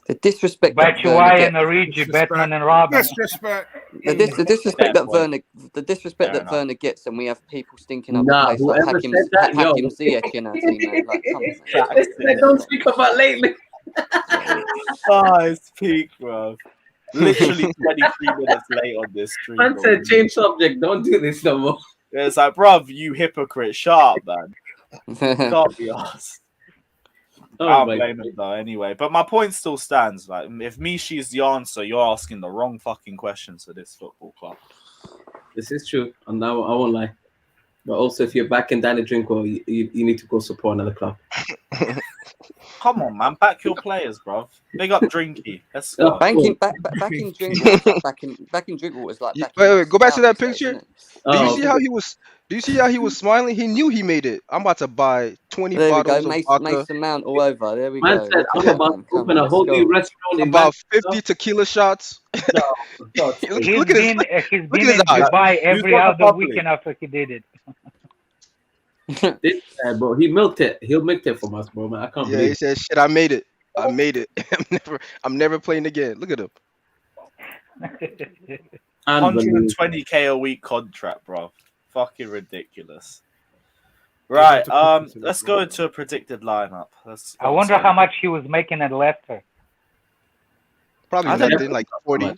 The disrespect. Batshuayi and Origi, Batman and Robin. The disrespect that Werner gets, and we have people stinking up the place like Hakim Ziyech in our team. Man. Like, come on. They don't speak about lately. It's peak, bro. Literally 23 minutes late on this stream. Man said, change subject. Don't do this no more. Yeah, it's like, bruv, you hypocrite. Shut up, man. Can't be asked. I don't blame him though, anyway. But my point still stands. Like, if Mishi is the answer, you're asking the wrong fucking questions for this football club. This is true, and I won't lie. But also, if you're back in Danny Drinkwater, you need to go support another club. Come on, man, back your players, bro. Big up Drinky. Let's go. Back in Drinkwater was like. Wait, go back to that picture. Do you see how he was? Do you see how he was smiling? He knew he made it. I'm about to buy 20 bottles of vodka. Mason Mount all over. There we go. Said, I'm about to open a whole new restaurant. About 50 tequila shots. Look at his eyes. He's been in Dubai every other weekend after he did it. Bro, he milked it. He'll milk it from us, bro. Man, I can't believe. He said, "Shit, I made it. I made it. I'm never playing again." Look at him. 120K a week contract, bro. Fucking ridiculous. Right, let's go into a predicted lineup. I wonder how much he was making at Leicester. Probably nothing, like 40.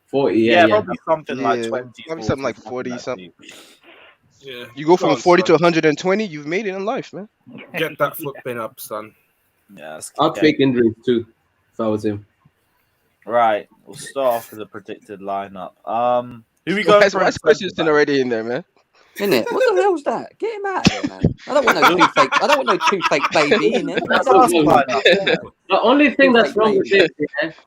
40, yeah, probably something like 20. Probably something like 40 something. Yeah. You go from 40 to 120, you've made it in life, man. Get that foot pin up, son. Yeah, I'll take injuries too if I was him. Right, we'll start off with the predicted lineup. Who we going for? Why is Christensen already in there, man? Isn't it? What the hell's that? Get him out of here, man. I don't want no two-fake baby in it. The only thing that's wrong with this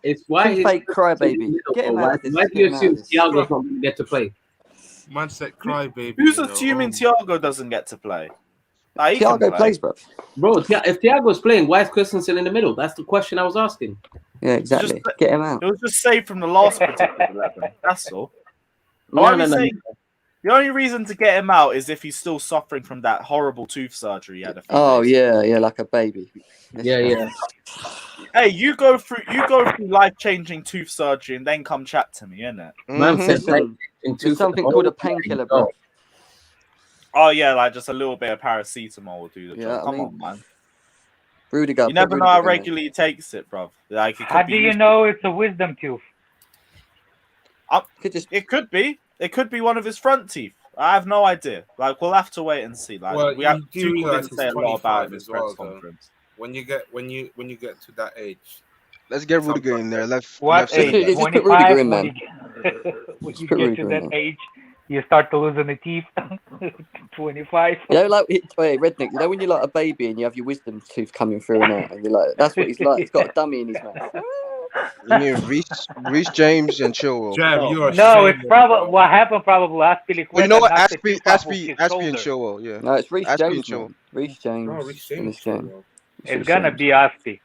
is why two-fake crybaby. Get him out of this. Why do you assume Thiago's not going to get to play? Man said crybaby. Who's assuming Thiago doesn't get to play? Thiago plays, bro. Bro, if Thiago's playing, why is Christensen in the middle? That's the question I was asking. Yeah, exactly. Get him out. It was just saved from the last predicted 11. That's all. No. The only reason to get him out is if he's still suffering from that horrible tooth surgery he had a few days ago. Like a baby. Yeah. Hey, you go through life-changing tooth surgery and then come chat to me, innit? Man said there's something called a painkiller, bro. Oh yeah, like just a little bit of paracetamol will do the job. Come on, man. Rudiger. You never know how regularly he takes it, bro. Like, how do you know it's a wisdom tooth? It could be. It could be one of his front teeth. I have no idea. Like, we'll have to wait and see. Like, we have to say a lot about it in this press conference. When you get to that age, let's get Rudiger in there. What age? Just put Rudiger in, man. When you get to that age, You start to losing the teeth. 25. You know, like wait, Redneck. You know when you're like a baby and you have your wisdom tooth coming through and out, and you're like, that's what he's like. He's got a dummy in his mouth. You mean Reece James and Chilwell? Jam, you are No, it's shameless, probably bro. what happened. Probably Aspilicueta. Well, you know what? knocked the Aspie tooth off of his and shoulder. Chilwell. Yeah. No, it's Reece Aspie and James, Chilwell. man. Reece James No, Reece in James. this game. Bro. It's gonna be Aspie.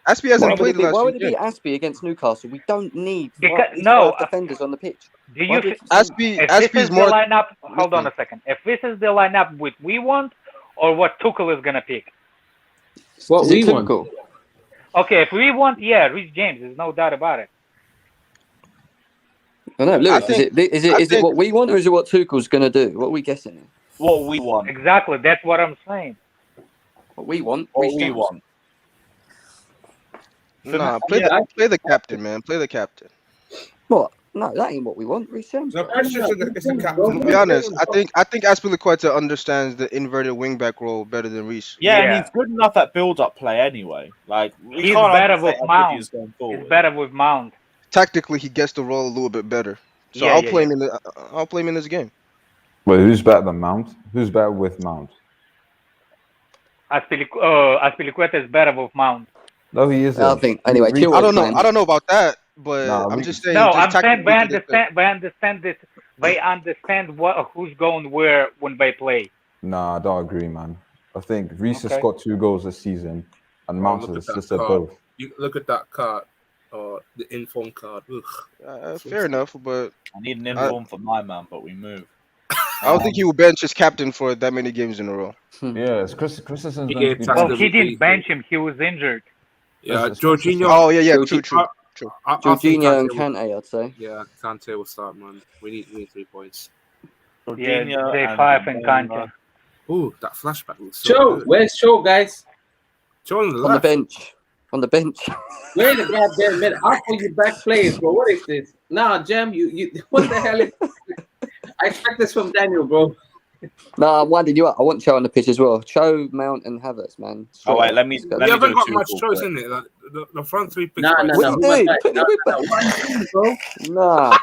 Aspie Why hasn't would, played it be, last why would it week. be Aspie against Newcastle? We don't need Because- these no, five defenders on the pitch. Do you? Why do we- Aspie If this is is more. the lineup, hold on Listen. a second. If this is the lineup with we want, or what Tuchel is gonna pick? What Is we it want. Tuchel? Okay, if we want, yeah, Reece James. There's no doubt about it. I know, Lewis. I think- is I it think- what we want, or is it what Tuchel's going to do? What are we guessing? Here? What we want. Exactly. That's what I'm saying. What we want? What Reece we James. want. Nah, play the captain, man. Play the captain. What? No, that ain't what we want. Reece James. No, Christian's it's the captain. To be honest, I think Aspilicueta understands the inverted wingback role better than Reece. Yeah, Yeah. and he's good enough at build-up play anyway. Like we He's can't better understate with how good Mount. he is going forward. He's better with Mount. Tactically, he gets the role a little bit better. So Yeah, I'll yeah, play him in the. I'll play him in this game. Wait, who's better than Mount? Who's better with Mount? Aspilicueta is better with Mount. No, he isn't. I think anyway. Reece- Chilwell's I don't know. playing. I don't know about that, but Nah, I'm Reece- just saying. No, just I'm saying tactically, they he did that. understand this. They understand who's going where when they play. Nah, I don't agree, man. I think Reece has Okay. scored 2 goals this season, and Mount look has at that assisted card. both. You look at that card, the inform card. Fair enough, but I need an inform for my man, but we move. I don't think he will bench his captain for that many games in a row. Yeah, it's Christensen's He going to gave be That's Well, the he didn't reason. bench him. He was injured. Yeah, It's- Jorginho. Oh yeah, Jorginho- true. I think Jorginho and Kante will- Kante, I'd say. Yeah, Kante will start, man. We need 3 points. Yeah, Jorginho J5 and Mbemba. Kante. Ooh, that flashback was so Cho, good. where's Cho, guys? Joe on the On the left. bench. On the bench. Where the goddamn minute? I'll call you back players, bro. What is this? Nah, Jam, you what the hell is I expect this from Daniel, bro. No, I'm winding you up. I want Cho on the pitch as well. Cho, Mount, and Havertz, man. Oh wait, let me. We Let me haven't do got two much full choice quick. in it. Like, the front 3 picks. Nah, right? nah, What nah. you Who am doing? I? Put your whip back. What are you doing, bro? Nah.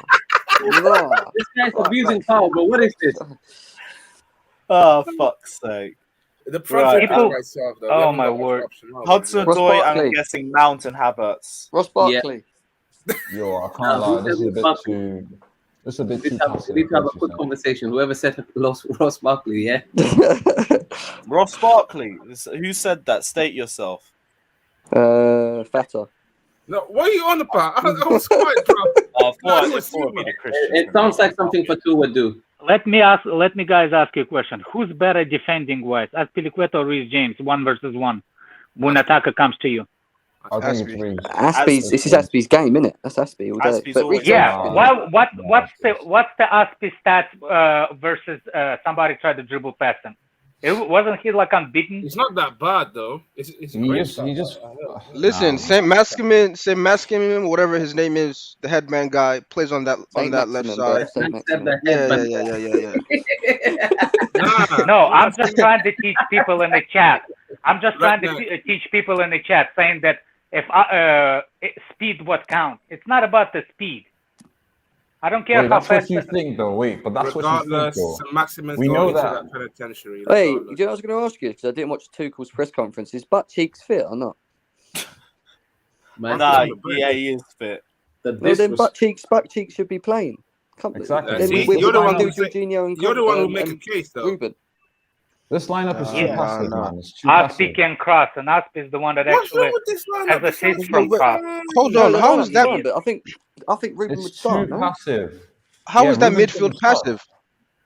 This guy's abusing Carl, bro. What is this? Oh fuck's sake! The front Right. 3 picks People- by itself, though. Oh, We haven't my got much word. option, have we? Hudson Ross Odoi, Barkley. I'm guessing Mount and Havertz. Ross Barkley. Yo, I can't lie. This is a bit too. This is a bit too passive. We need to have a what quick you're saying. conversation. Whoever said Ross Barkley, yeah? Ross Barkley. Who said that? State yourself. Fatter. No, what are you on about? I was quiet, bro. I thought No, it would be the Christian. It sounds like something Fatu would do. Let me guys ask you a question. Who's better defending wise, Aspilicueta or Reece James, 1 versus 1? When attacker comes to you. I think it's Aspie. Reece. Aspie's. This is Aspie's game, isn't it? That's Aspie all day. Aspie's But always Reece Yeah. James- Wow. What's the Aspie stats versus somebody tried to dribble past him? Wasn't he like unbeaten? It's not that bad, though. It's great stuff. Listen, Saint Maximin, whatever his name is, the headman guy, plays on that Saint left Maximum, side. bro. Saint Said Maximum. the Yeah. Nah. No, I'm just trying to teach people in the chat. I'm just trying to teach people in the chat, saying that if speed what counts. It's not about the speed. I don't care Wait, how that's what fast. you think, though. Wait, but that's what you think, Regardless, though. St. Maximin's We going know into that. penitentiary. Hey, you regardless. know what I was going to ask you because I didn't watch Tuchel's press conference. Is butt cheeks fit or not? Man, Nah, yeah, he is fit. the No, then disrespect. butt cheeks should be playing. Exactly. Then See, we you're the one do who say- Jorginho and You're the one who and make a case, though. Ruben. This lineup is too Yeah. passive, No. man. It's too Aspie passive. can cross, and Aspie is the one that What's wrong actually with this lineup? has assists from cross. Hold No, on, no, how no, is that? fine, but I think Ruben would It's start. too No? passive. How is Yeah, that Ruben midfield shouldn't start. passive?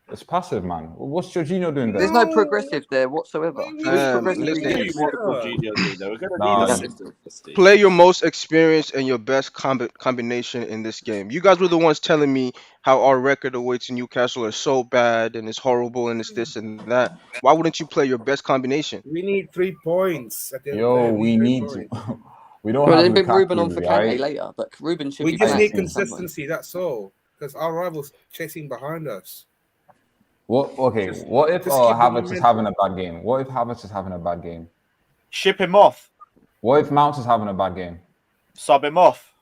It's passive, man. What's Jorginho doing there? There's no progressive there whatsoever. Man, Who's listen. progressively What did Jorginho do there? We're gonna Nah, need a man. system. Play your most experienced and your best combination in this game. You guys were the ones telling me how our record away to Newcastle is so bad and it's horrible and it's this and that. Why wouldn't you play your best combination? We need 3 points. At the end of the Yo, day. we 3 need points. to. We don't Well, have then bring Ruben on Lukaku, for Kante right? later, but Ruben should We be just playing need somewhere. consistency, that's all. Because our rivals chasing behind us. What? Okay. What if just keep the Havertz is momentum. having a bad game? What if Havertz is having a bad game? Ship him off. What if Mount is having a bad game? Sub him off.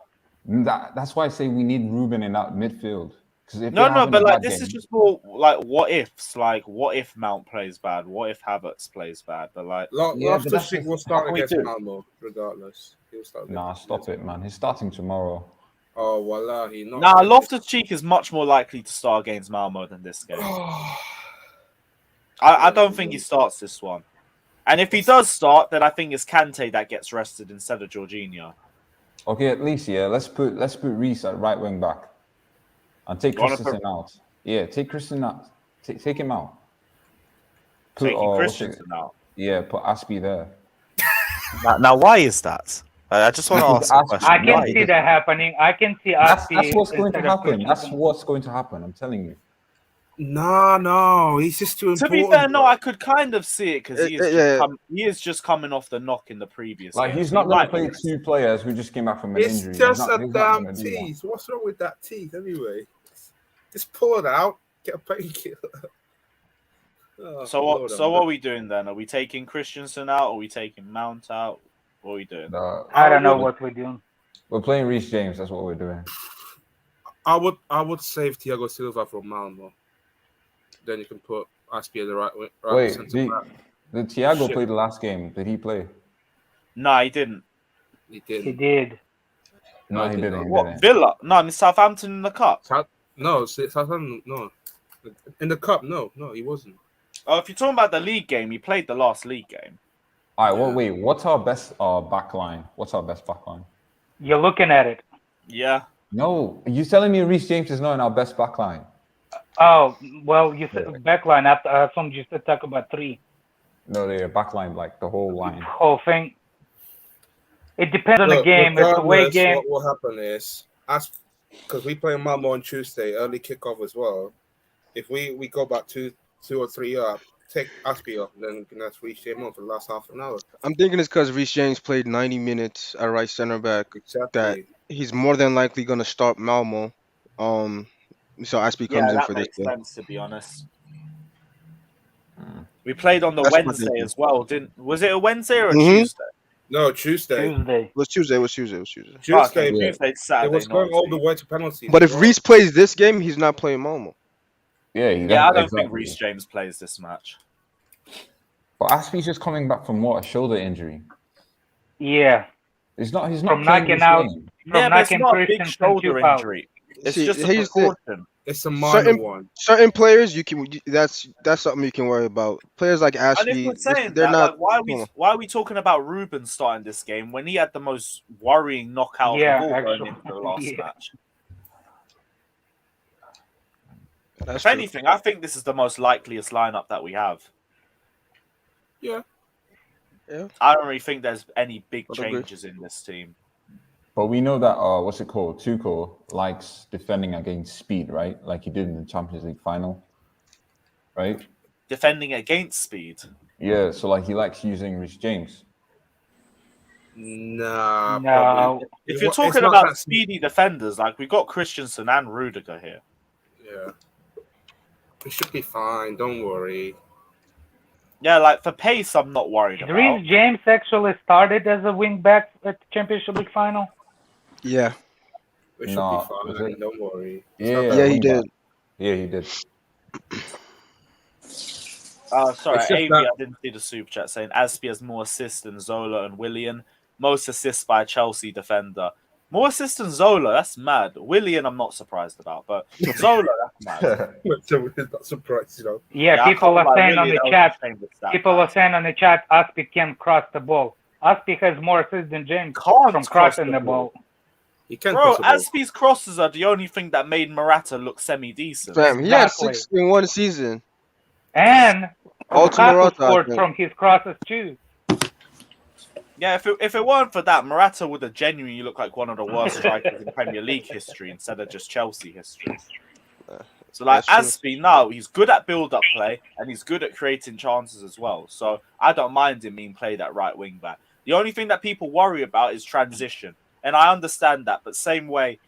That's why I say we need Ruben in that midfield. No, but like this is just more like what ifs. Like, what if Mount plays bad? What if Havertz plays bad? But like, Loftus-Cheek will start against Malmo regardless. He'll start. Nah, stop it, man. He's starting tomorrow. Oh, voila! Loftus-Cheek is much more likely to start against Malmo than this game. I don't think he starts this one. And if he does start, then I think it's Kante that gets rested instead of Jorginho. Okay, at least let's put Reece at right wing back, and take Christensen out. Yeah, take Christensen out. Take him out. Taking Christensen out. Yeah, put Aspie there. Now, why is that? I just want to ask a question. I can see that happening. I can see Aspie. That's what's going to happen. That's what's going to happen. I'm telling you. No, he's just too important. To be fair, no, I could kind of see it because he is just coming off the knock in the previous. Like, he's not going to play two players who just came back from an injury. It's just a damn tease. What's wrong with that tease anyway? Just pull it out, get a painkiller. So what are we doing then? Are we taking Christensen out? Or are we taking Mount out? What are we doing? I don't know what we're doing. We're playing Reece James. That's what we're doing. I would save Thiago Silva from Malmo. Then you can put Aspie at the right Wait, did Thiago play the last game? Did he play? No, he didn't. He did. No, he didn't. What, Villa? No, in Southampton in the cup. Southampton. No, in the cup. No, he wasn't. Oh, if you're talking about the league game, he played the last league game. All right. Well, wait. What's our best back line? You're looking at it. Yeah. No, you telling me Reece James is not in our best back line? Oh, well, you said backline. I assumed you said talk about three. No, they're backline, like the whole line. Whole thing. It depends on the game. It's the way game. What will happen is, because we play Malmo on Tuesday, early kickoff as well. If we go back two or three up, take Aspie off, then we can ask Reece James on for the last half an hour. I'm thinking it's because Reece James played 90 minutes at right center back. Exactly. That he's more than likely going to start Malmo. So Aspie comes in for this. That makes sense, to be honest. We played on the Wednesday as well, was it a Wednesday or a Tuesday? No, Tuesday. It was Tuesday. Tuesday, Saturday. It was going all the way to penalties. But if Reece plays this game, he's not playing Malmo. Yeah, I don't think Reece James plays this match. But Aspie's just coming back from a shoulder injury. Yeah. He's not from knocking out. Yeah, but it's not a big shoulder injury. It's just a precaution. It's a minor one. Certain players, that's something you can worry about. Players like Aspie, and if we're saying they're not. Like, why are we talking about Ruben starting this game when he had the most worrying knockout of the ball going into the last match? If anything, I think this is the most likeliest lineup that we have. Yeah. I don't really think there's any big changes in this team. But we know that Tuchel likes defending against speed, right? Like he did in the Champions League final, right? Defending against speed. Yeah, so like he likes using Reece James. Nah. No. If you're talking about speedy defenders, like we got Christensen and Rudiger here. Yeah. It should be fine. Don't worry. Yeah, like for pace, I'm not worried about. Reece James actually started as a wing back at the Championship League final. Yeah. It should be fine. Don't worry. Yeah, he did. Yeah, he did. Sorry, Avi, I didn't see the super chat saying Aspie has more assists than Zola and Willian. Most assists by a Chelsea defender. More assists than Zola, that's mad. Willian, I'm not surprised about, but Zola, that's mad. Not surprised, you know. Yeah, people are saying on the chat. People are saying on the chat, Aspie can't cross the ball. Aspie has more assists than James from crossing the ball. Bro, Aspie's crosses are the only thing that made Morata look semi-decent. Damn, he had 6 in one season. And Lukaku scored from his crosses too. Yeah, if it weren't for that, Morata would have genuinely looked like one of the worst strikers in Premier League history instead of just Chelsea history. So, like, Aspie, now, he's good at build-up play, and he's good at creating chances as well. So, I don't mind him being played at right wing-back. The only thing that people worry about is transition. And I understand that, but same way,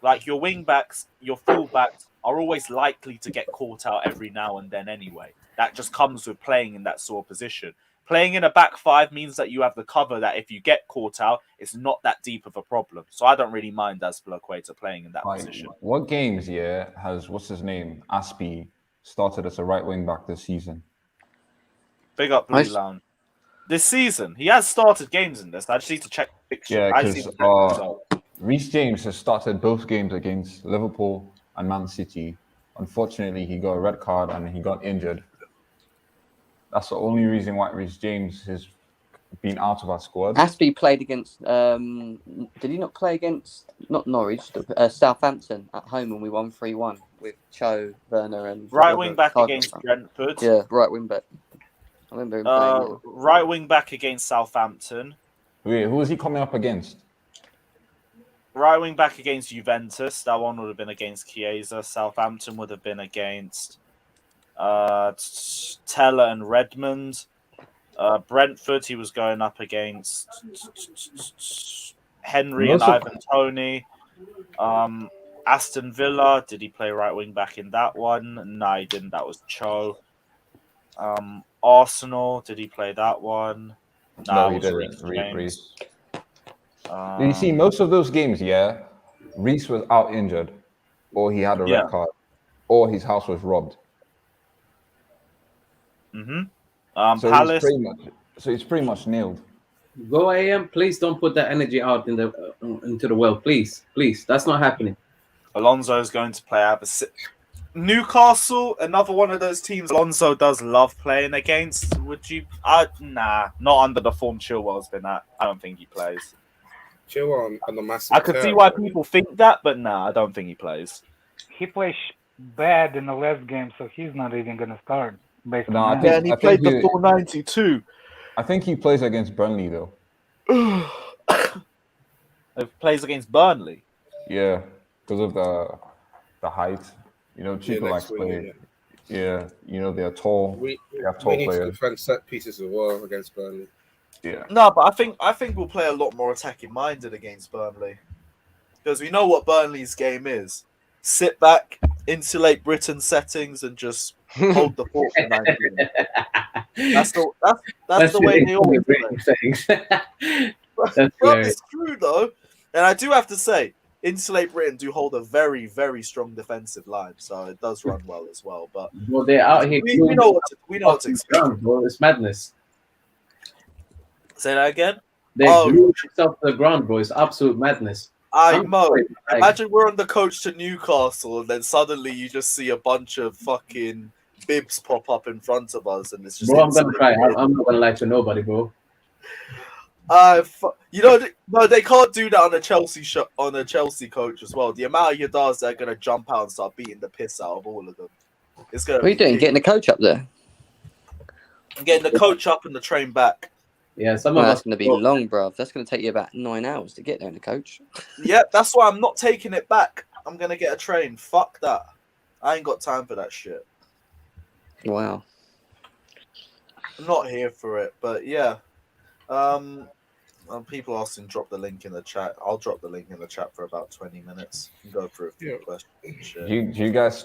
like, your wing-backs, your full-backs are always likely to get caught out every now and then anyway. That just comes with playing in that sort of position. Playing in a back five means that you have the cover that if you get caught out, it's not that deep of a problem. So I don't really mind Azpilicueta playing in that position. What games, has, what's his name, Aspie, started as a right wing back this season? Big up Blue Lounge. This season, he has started games in this. I just need to check the picture. Yeah, because Reece James has started both games against Liverpool and Man City. Unfortunately, he got a red card and he got injured. That's the only reason why Reece James has been out of our squad. Aspie played against. Did he not play against not Norwich, Southampton at home when we won 3-1 with Cho, Werner, and right wing back against Brentford? Yeah, right wing back. I remember him playing. Right wing back against Southampton. Wait, who was he coming up against? Right wing back against Juventus. That one would have been against Chiesa. Southampton would have been against Teller and Redmond. Brentford, he was going up against Henry and Ivan Toney. Aston Villa, did he play right wing back in that one? No, he didn't. That was Cho. Arsenal, did he play that one? No, he didn't. Reece. You see, most of those games, Reece was out injured, or he had a red card, or his house was robbed. So Palace. It's pretty much nailed. Go AM, please don't put that energy out into the world, please. That's not happening. Alonso is going to play out. Newcastle, another one of those teams Alonso does love playing against. Would you? Nah, not under the form Chilwell's been at. I don't think he plays. Chilwell on the massive. I could see why people think that, but nah, I don't think he plays. He plays bad in the last game, so he's not even going to start. No, and he played the full 92. I think he plays against Burnley though. He plays against Burnley. Yeah, because of the height. You know, Chico likes playing. Yeah, you know they're tall. We have tall need players. to defend set pieces as well against Burnley. Yeah. No, but I think we'll play a lot more attacking minded against Burnley because we know what Burnley's game is: sit back, insulate Britain's settings, and just hold the fort for 90 minutes. That's the way they always play. Bro, it's true though, and I do have to say, Insulate Britain do hold a very, very strong defensive line, so it does run well as well. But they're out here. We know what to expect. Bro, it's madness. Say that again. They glued themselves to the ground, bro. It's absolute madness. Imagine we're on the coach to Newcastle, and then suddenly you just see a bunch of fucking bibs pop up in front of us, and it's just. Bro, I'm gonna cry. I'm not gonna lie to nobody, bro. No, they can't do that on a Chelsea coach as well. The amount of Yadars that are gonna jump out and start beating the piss out of all of them. It's gonna. What are you doing? Getting the coach up there? Getting the coach up and the train back. Yeah, that's going to be long, bro. That's going to take you about 9 hours to get there in the coach. Yep, that's why I'm not taking it back. I'm going to get a train. Fuck that. I ain't got time for that shit. Wow. I'm not here for it, but yeah. People asking drop the link in the chat. I'll drop the link in the chat for about 20 minutes and go through a few questions. Do you guys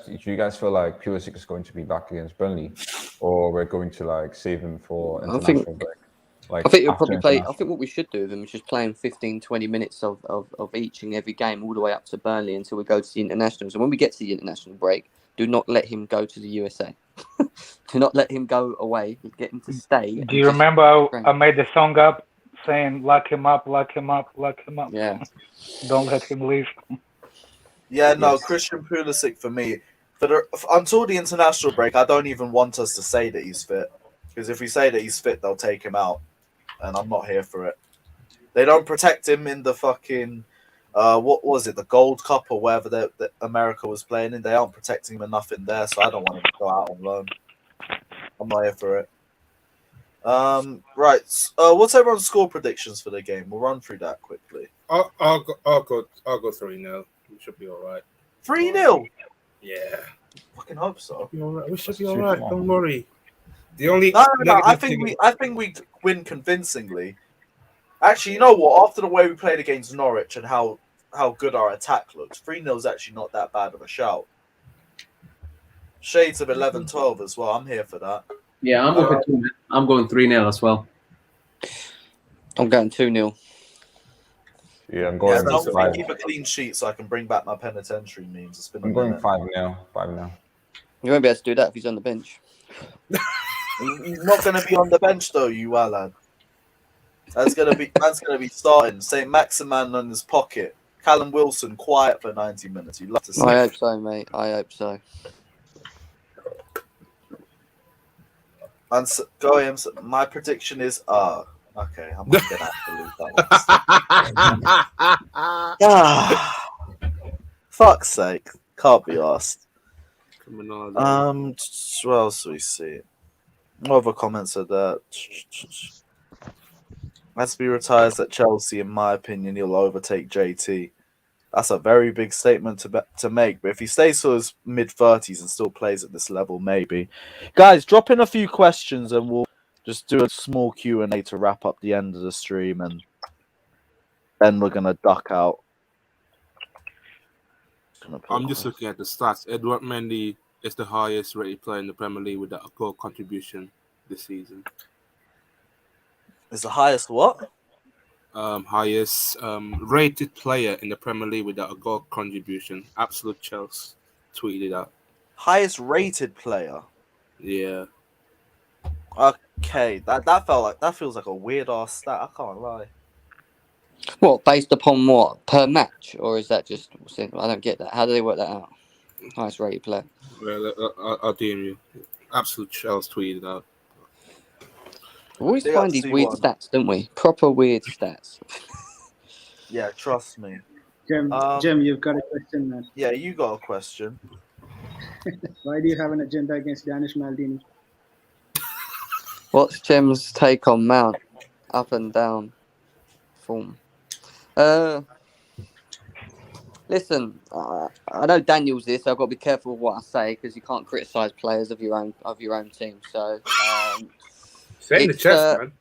feel like Pulisic is going to be back against Burnley, or we're going to like save him for international break? I think he'll probably play. I think what we should do with him is just play him 15, 20 minutes of each and every game all the way up to Burnley until we go to the internationals. And when we get to the international break, do not let him go to the USA. Do not let him go away. Get him to stay. Do you remember I made the song up saying lock him up, lock him up, lock him up? Yeah. Don't let him leave. Yeah, no, Christian Pulisic for me. Until the international break, I don't even want us to say that he's fit. Because if we say that he's fit, they'll take him out. And I'm not here for it. They don't protect him in the fucking, what was it, the Gold Cup or wherever that America was playing in. They aren't protecting him enough in there, so I don't want him to go out on loan. I'm not here for it. Right. What's everyone's score predictions for the game? We'll run through that quickly. I'll go 3-0. We should be all right. 3-0? Yeah. Fucking hope so. We should be all right. Don't worry. The only no. I think we win convincingly. Actually, you know what? After the way we played against Norwich and how good our attack looks, 3-0 is actually not that bad of a shout. Shades of 11-12 as well. I'm here for that. Yeah, I'm with it too, man. I'm going 3-0 as well. I'm going 2-0. Yeah, I'm Yeah, going don't 5. keep a clean sheet so I can bring back my penitentiary memes. It's been a I'm going minute. 5-0. 5-0. You won't be able to do that if he's on the bench. He's not going to be on the bench though, you lad. Man's gonna be starting. Saint Maximan in his pocket. Callum Wilson quiet for 90 minutes. You'd love to see. I hope so, mate. I hope so. And going, my prediction is okay, I'm not gonna have to lose that one. Fuck's sake. Can't be asked. What else do we see? What other comments are there? As he retires at Chelsea, in my opinion, he'll overtake JT. That's a very big statement to make. But if he stays to his mid-30s and still plays at this level, maybe. Guys, drop in a few questions and we'll just do a small Q&A to wrap up the end of the stream. And then we're going to duck out. I'm just looking at the stats. Edward Mendy is the highest rated player in the Premier League with a goal contribution this season. Is the highest what? Highest rated player in the Premier League with a goal contribution. Absolute Chelsea tweeted out. Highest rated player? Yeah. Okay, that feels like a weird ass stat. I can't lie. What, based upon what? Per match? Or is that just... I don't get that. How do they work that out? Highest rated player. Well, I'll DM you. Absolute Chelsea tweeted out. We always find these weird stats, don't we? Proper weird stats. Yeah, trust me. Jim, you've got a question, man. Yeah, you got a question. Why do you have an agenda against Danish Maldini? What's Jim's take on Mount? Up and down form. Listen, I know Daniel's this, so I've got to be careful with what I say because you can't criticise players of your own team. So, say in the chest, man.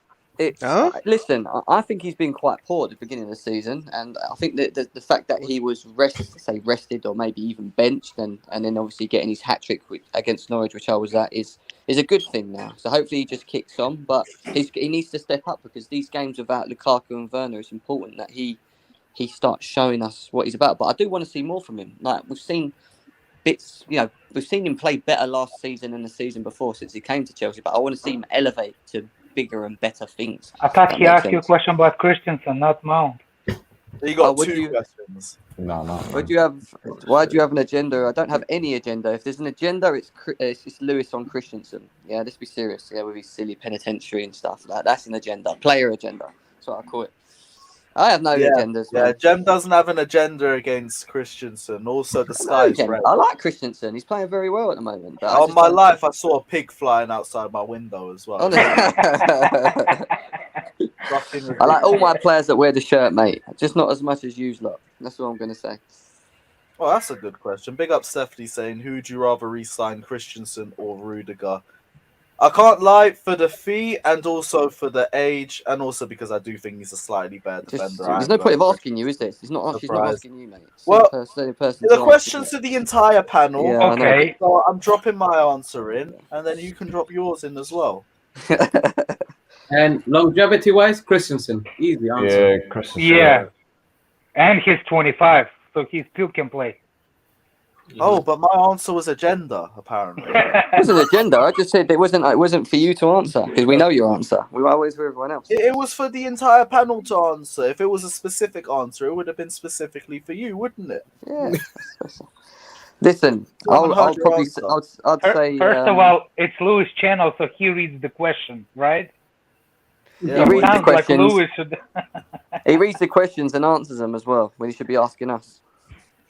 Listen, I think he's been quite poor at the beginning of the season, and I think that the fact that he was rested or maybe even benched, and then obviously getting his hat trick against Norwich, which I was at, is a good thing now. So hopefully he just kicks on, but he needs to step up because these games without Lukaku and Werner, it's important that he starts showing us what he's about. But I do want to see more from him. Like we've seen bits, we've seen him play better last season and the season before since he came to Chelsea. But I want to see him elevate to bigger and better things. I thought he asked you a question about Christensen, not Mount. You got two questions. No. Why do you have an agenda? I don't have any agenda. If there's an agenda, it's Lewis on Christensen. Yeah, let's be serious. Yeah, with his silly penitentiary and stuff. That's an agenda, player agenda. That's what I call it. I have no agendas. Yeah, Jem doesn't have an agenda against Christensen. Also, the sky is red. I like Christensen. He's playing very well at the moment. But on my life, I saw a pig flying outside my window as well. I like all my players that wear the shirt, mate. Just not as much as you lot. That's what I'm going to say. Well, that's a good question. Big up Stephanie saying, who would you rather re-sign, Christensen or Rudiger? I can't lie, for the fee and also for the age, and also because I do think he's a slightly better defender. There's no point of asking you, is there? She's not asking you, mate. Well, the question's to the entire panel. Yeah, okay. So I'm dropping my answer in, and then you can drop yours in as well. And longevity-wise, Christensen. Easy answer. Yeah, Christensen. Yeah. And he's 25, so he still can play. Oh, but my answer was agenda, apparently. It wasn't agenda. I just said it wasn't for you to answer because we know your answer. We were always with everyone else. It was for the entire panel to answer. If it was a specific answer, it would have been specifically for you, wouldn't it? Yeah. Listen, I'd say. First of all, it's Louis' channel, so he reads the question, right? Yeah, he reads the Sounds questions. like Louis should. He reads the questions and answers them as well when he should be asking us.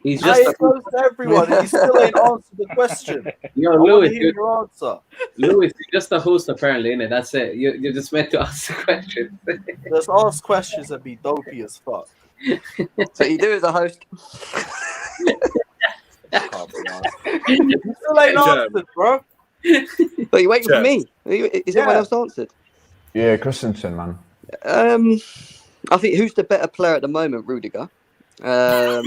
He's just goes to everyone, and you still ain't answered the question. Yo, Louis, your answer. Louis, you're just a host apparently, innit? That's it. You're just meant to ask the question. Just ask questions and be dopey as fuck. So you do as a host. You still ain't answered, bro. But you waiting for me? Is everyone else answered? Yeah, Christensen, man. I think who's the better player at the moment, Rudiger? That's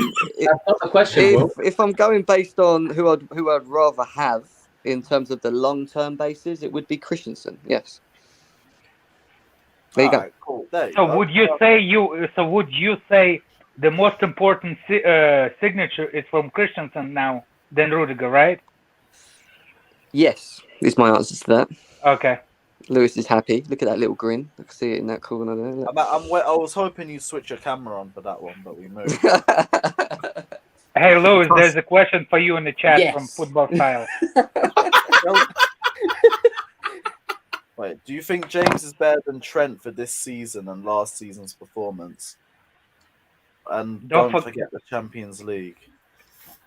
not the question. If I'm going based on who I'd rather have in terms of the long-term basis, it would be Christensen. Yes. There you go. Alright, cool. There you So go. would you say the most important signature is from Christensen now than Rudiger, right? Yes, is my answer to that. Okay. Lewis is happy. Look at that little grin. I can see it in that corner there. Look. I was hoping you'd switch your camera on for that one, but we moved. Hey, Lewis, there's a question for you in the chat from Football Style. Wait, do you think James is better than Trent for this season and last season's performance? And don't forget the Champions League.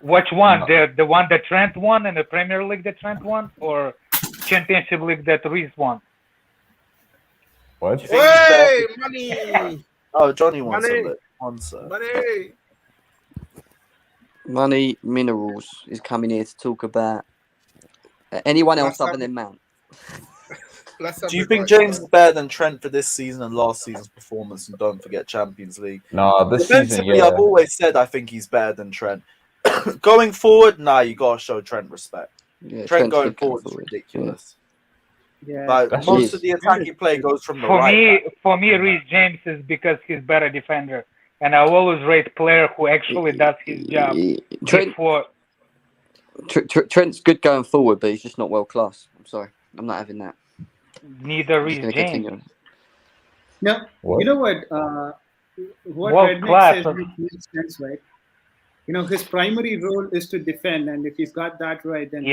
Which one? The one that Trent won in the Premier League that Trent won, or Championship League that Reece won? What? Hey, money! Oh, Johnny wants Money. a answer. Money! Money Minerals is coming here to talk about anyone else other than Mount. Do you think James is better than Trent for this season and last season's performance? And don't forget Champions League. No, this season, Defensively, I've always said I think he's better than Trent. Going forward, you gotta show Trent respect. Yeah, Trent going forward is ridiculous. Yeah, like most of the attacking play goes from the right. For me, Reece James is because he's better defender, and I always rate player who actually does his job. Trent's good going forward, but he's just not world class. I'm sorry, I'm not having that. Neither Reece James. No, what? You know what? What Redneck says makes sense, right? You know, his primary role is to defend, and if he's got that right, then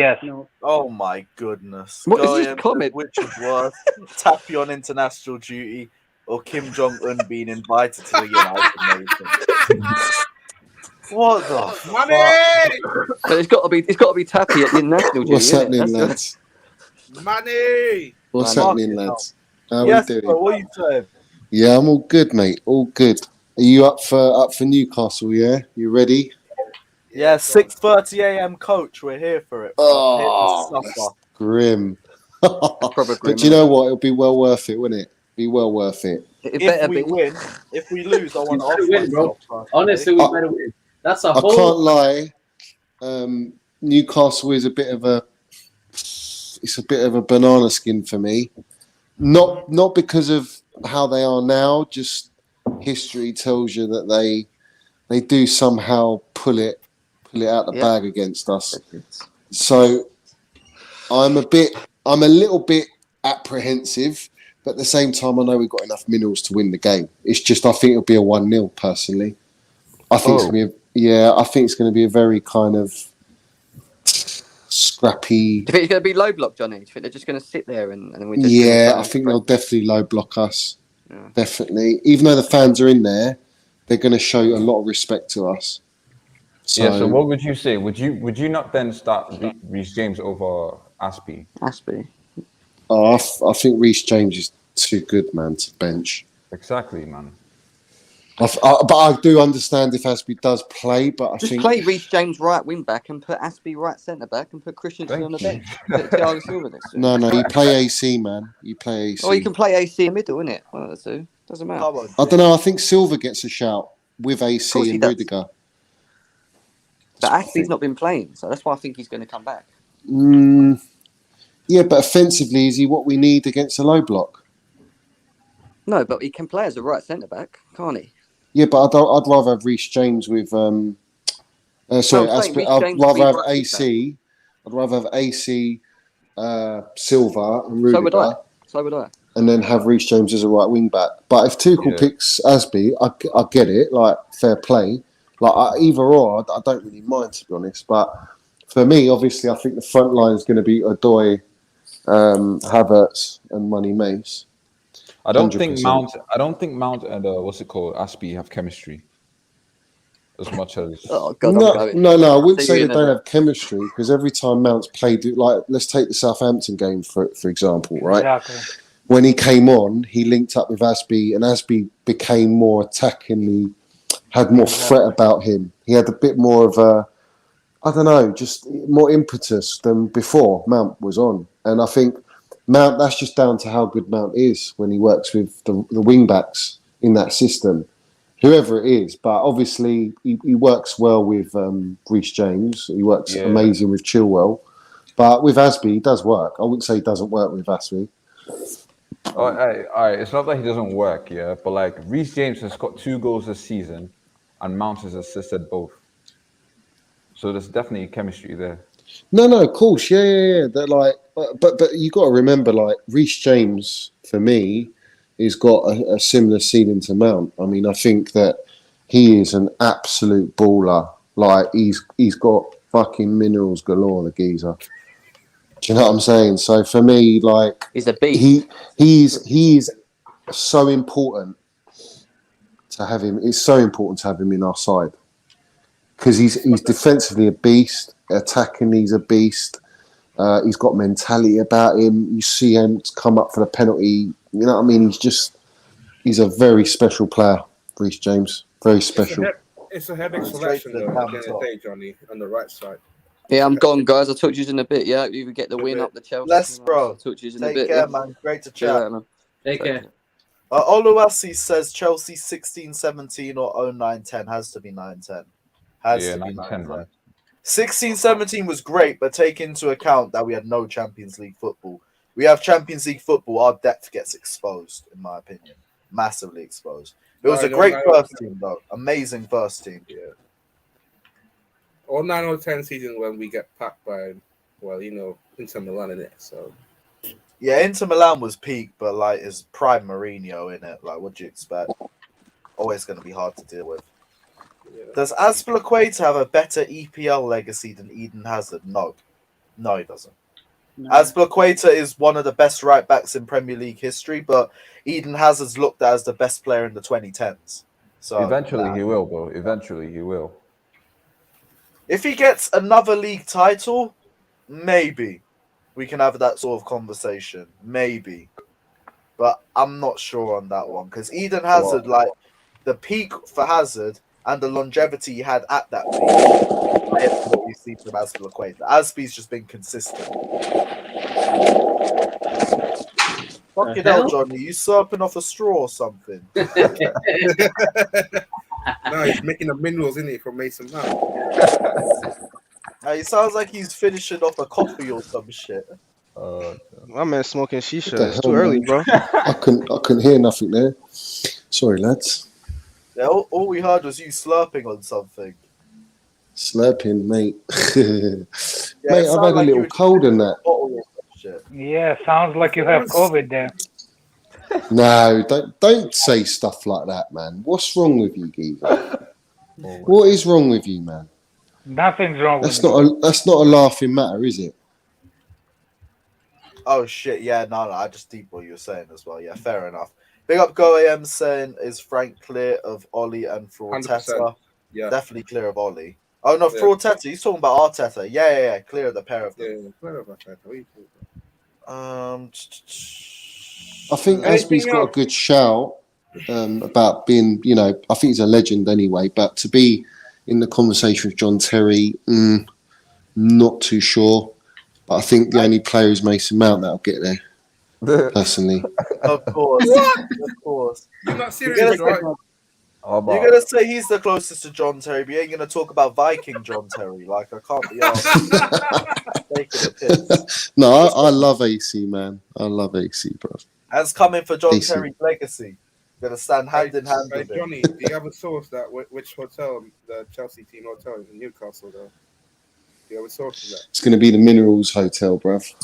Oh my goodness! What is this comment? Which is worse, Tappy on international duty or Kim Jong Un being invited to the United Nations? What the Money! So it's got to be Tappy at the international duty. What's happening, lads? Money! What's happening, lads? How yes, we doing? bro, what are you saying? Yeah, I'm all good, mate. All good. Are you up for Newcastle? Yeah, you ready? Yeah, 6:30 a.m. coach. We're here for it. Oh, grim. But you know what? It'll be well worth it, won't it? Be well worth it. If we win, if we lose, I want to win, bro. Honestly, we better win. That's a whole. I can't lie. Newcastle is a bit of a banana skin for me. Not because of how they are now. Just history tells you that they do somehow pull it out the bag against us. So I'm a little bit apprehensive, but at the same time I know we've got enough minerals to win the game. It's just I think it'll be a 1-0 personally. I think it's going to be a very kind of scrappy. Do you think it's going to be low block, Johnny? Do you think they're just going to sit there and we're just I think they'll definitely low block us. Yeah. Definitely. Even though the fans are in there, they're going to show a lot of respect to us. So what would you say? Would you not then start Reece James over Aspie? Oh, I think Reece James is too good, man, to bench. Exactly, man. But I do understand if Aspie does play, but I think play Reece James right wing back and put Aspie right centre back and put Christensen on the bench. No, you play AC, man. You play AC. Or you can play AC in middle, innit? One of the two. Doesn't matter. I don't know. I think Silva gets a shout with AC and Rudiger. But Aspie's not been playing, so that's why I think he's going to come back. Yeah, but offensively, is he what we need against a low block? No, but he can play as a right centre back, can't he? Yeah, but I'd rather have Reece James with Aspie. I'd rather have AC. I'd rather have AC, Silva and Rudiger. So would I. And then have Reece James as a right wing back. But if Tuchel picks Aspie, I get it. Like fair play. Like either or, I don't really mind, to be honest. But for me, obviously, I think the front line is going to be Odoi, Havertz, and Money Mace. I don't think Mount and Aspie have chemistry as much as. Oh God! No. I wouldn't say they don't have chemistry because every time Mount's played, like let's take the Southampton game for example, right? Exactly. When he came on, he linked up with Aspie, and Aspie became more attackingly, had more threat about him. He had a bit more of a, I don't know, just more impetus than before Mount was on. And I think Mount, that's just down to how good Mount is when he works with the wing backs in that system, whoever it is. But obviously, he works well with Reece James. He works amazing with Chilwell. But with Aspie, he does work. I wouldn't say he doesn't work with Aspie. all right. It's not that he doesn't work, yeah, but like Reece James has got 2 goals this season, and Mount has assisted both. So there's definitely chemistry there. No, of course, yeah. They're like, but you got to remember, like Reece James for me, has got a similar ceiling to Mount. I mean, I think that he is an absolute baller. Like he's got fucking minerals galore, the geezer. Do you know what I'm saying? So for me, like he's a beast. He's so important to have him. It's so important to have him in our side because he's defensively a beast. Attacking, he's a beast. He's got mentality about him. You see him come up for the penalty. You know what I mean? He's a very special player, Reece James. Very special. It's a headache selection though, at the end of the day, Johnny, on the right side. Yeah, I'm gone, guys. I'll talk to you in a bit. Yeah, you get the win up the Chelsea. Let's, bro. I'll talk to you in Take a bit. care, Yeah? man. Great to chat. Man. Take care. Oluwasi says Chelsea 16-17 or 09-10 has to be 9-10. Has to be 9-10, man. 16-17 was great, but take into account that we had no Champions League football. We have Champions League football, our depth gets exposed, in my opinion. Massively exposed. It was a great first team, though. Amazing first team. Yeah. Or 9 or 10 seasons when we get packed by, well, you know, Inter Milan in it. So yeah, Inter Milan was peak, but like is prime Mourinho in it. Like, what do you expect? Always going to be hard to deal with. Yeah. Does Azpilicueta have a better EPL legacy than Eden Hazard? No, he doesn't. No. Azpilicueta is one of the best right backs in Premier League history, but Eden Hazard's looked at as the best player in the 2010s. So eventually he will, bro. Eventually he will. If he gets another league title, maybe we can have that sort of conversation. Maybe. But I'm not sure on that one. Because Eden Hazard, like, the peak for Hazard and the longevity he had at that peak, is what we see from Azpilicueta. Azpi's just been consistent. Fucking hell, Johnny, you slurping off a straw or something? No, he's making the minerals in it from Mason Mount. He sounds like he's finishing off a coffee or some shit. My man smoking shisha. It's too early, bro. I couldn't hear nothing there. Sorry, lads. Yeah, all we heard was you slurping on something. Slurping, mate. Mate, I've had a little cold in that. Yeah, sounds like you have COVID there. No, don't say stuff like that, man. What's wrong with you, geezer? What is wrong with you, man? Nothing's wrong that's with me. That's not a laughing matter, is it? Oh shit, yeah, no, I just deep what you were saying as well. Yeah, fair enough. Big up Go AM saying, is Frank clear of Ollie and Frauteta? Yeah. Definitely clear of Ollie. Oh no, Frauteta, he's talking about Arteta. Yeah, clear of the pair of them. Yeah, clear of Arteta. What are you talking about? I think Asby's got a good shout about being, you know, I think he's a legend anyway, but to be in the conversation with John Terry, not too sure. But I think the only player is Mason Mount that'll get there, personally. Of course. Of course. You're not serious, right? You're going to say he's the closest to John Terry, but you ain't going to talk about Viking John Terry. Like, I can't be taking a piss. No, I love AC, man. I love AC, bro. As coming for John Terry's legacy. Going to stand hand in hand with him. Johnny, do you have a source that which hotel, the Chelsea team hotel is in Newcastle, though? Do you have a source of that? It's going to be the Minerals Hotel, bruv.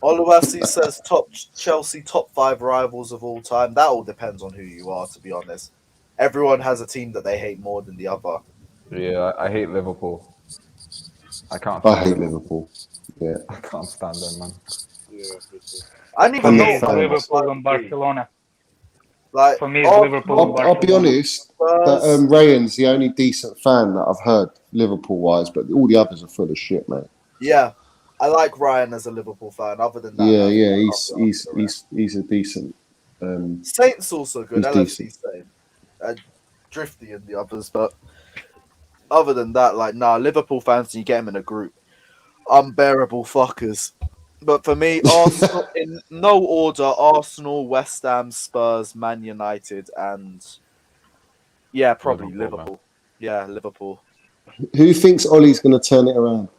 Oluwasi says Chelsea top 5 rivals of all time. That all depends on who you are, to be honest. Everyone has a team that they hate more than the other. Yeah, I hate Liverpool. I hate Liverpool. Yeah, I can't stand them, man. Yeah, I didn't even know Liverpool and Barcelona. Like, for me, it's Liverpool and Barcelona. I'll be honest, but Rayan's the only decent fan that I've heard Liverpool-wise, but all the others are full of shit, mate. Yeah, I like Ryan as a Liverpool fan. Other than that, he's a decent. Saints also good. LFC same. Drifty and the others, but other than that, like, Liverpool fans, you get them in a group, unbearable fuckers. But for me, Arsenal in no order: Arsenal, West Ham, Spurs, Man United, and probably Liverpool. Man. Yeah, Liverpool. Who thinks Ollie's going to turn it around?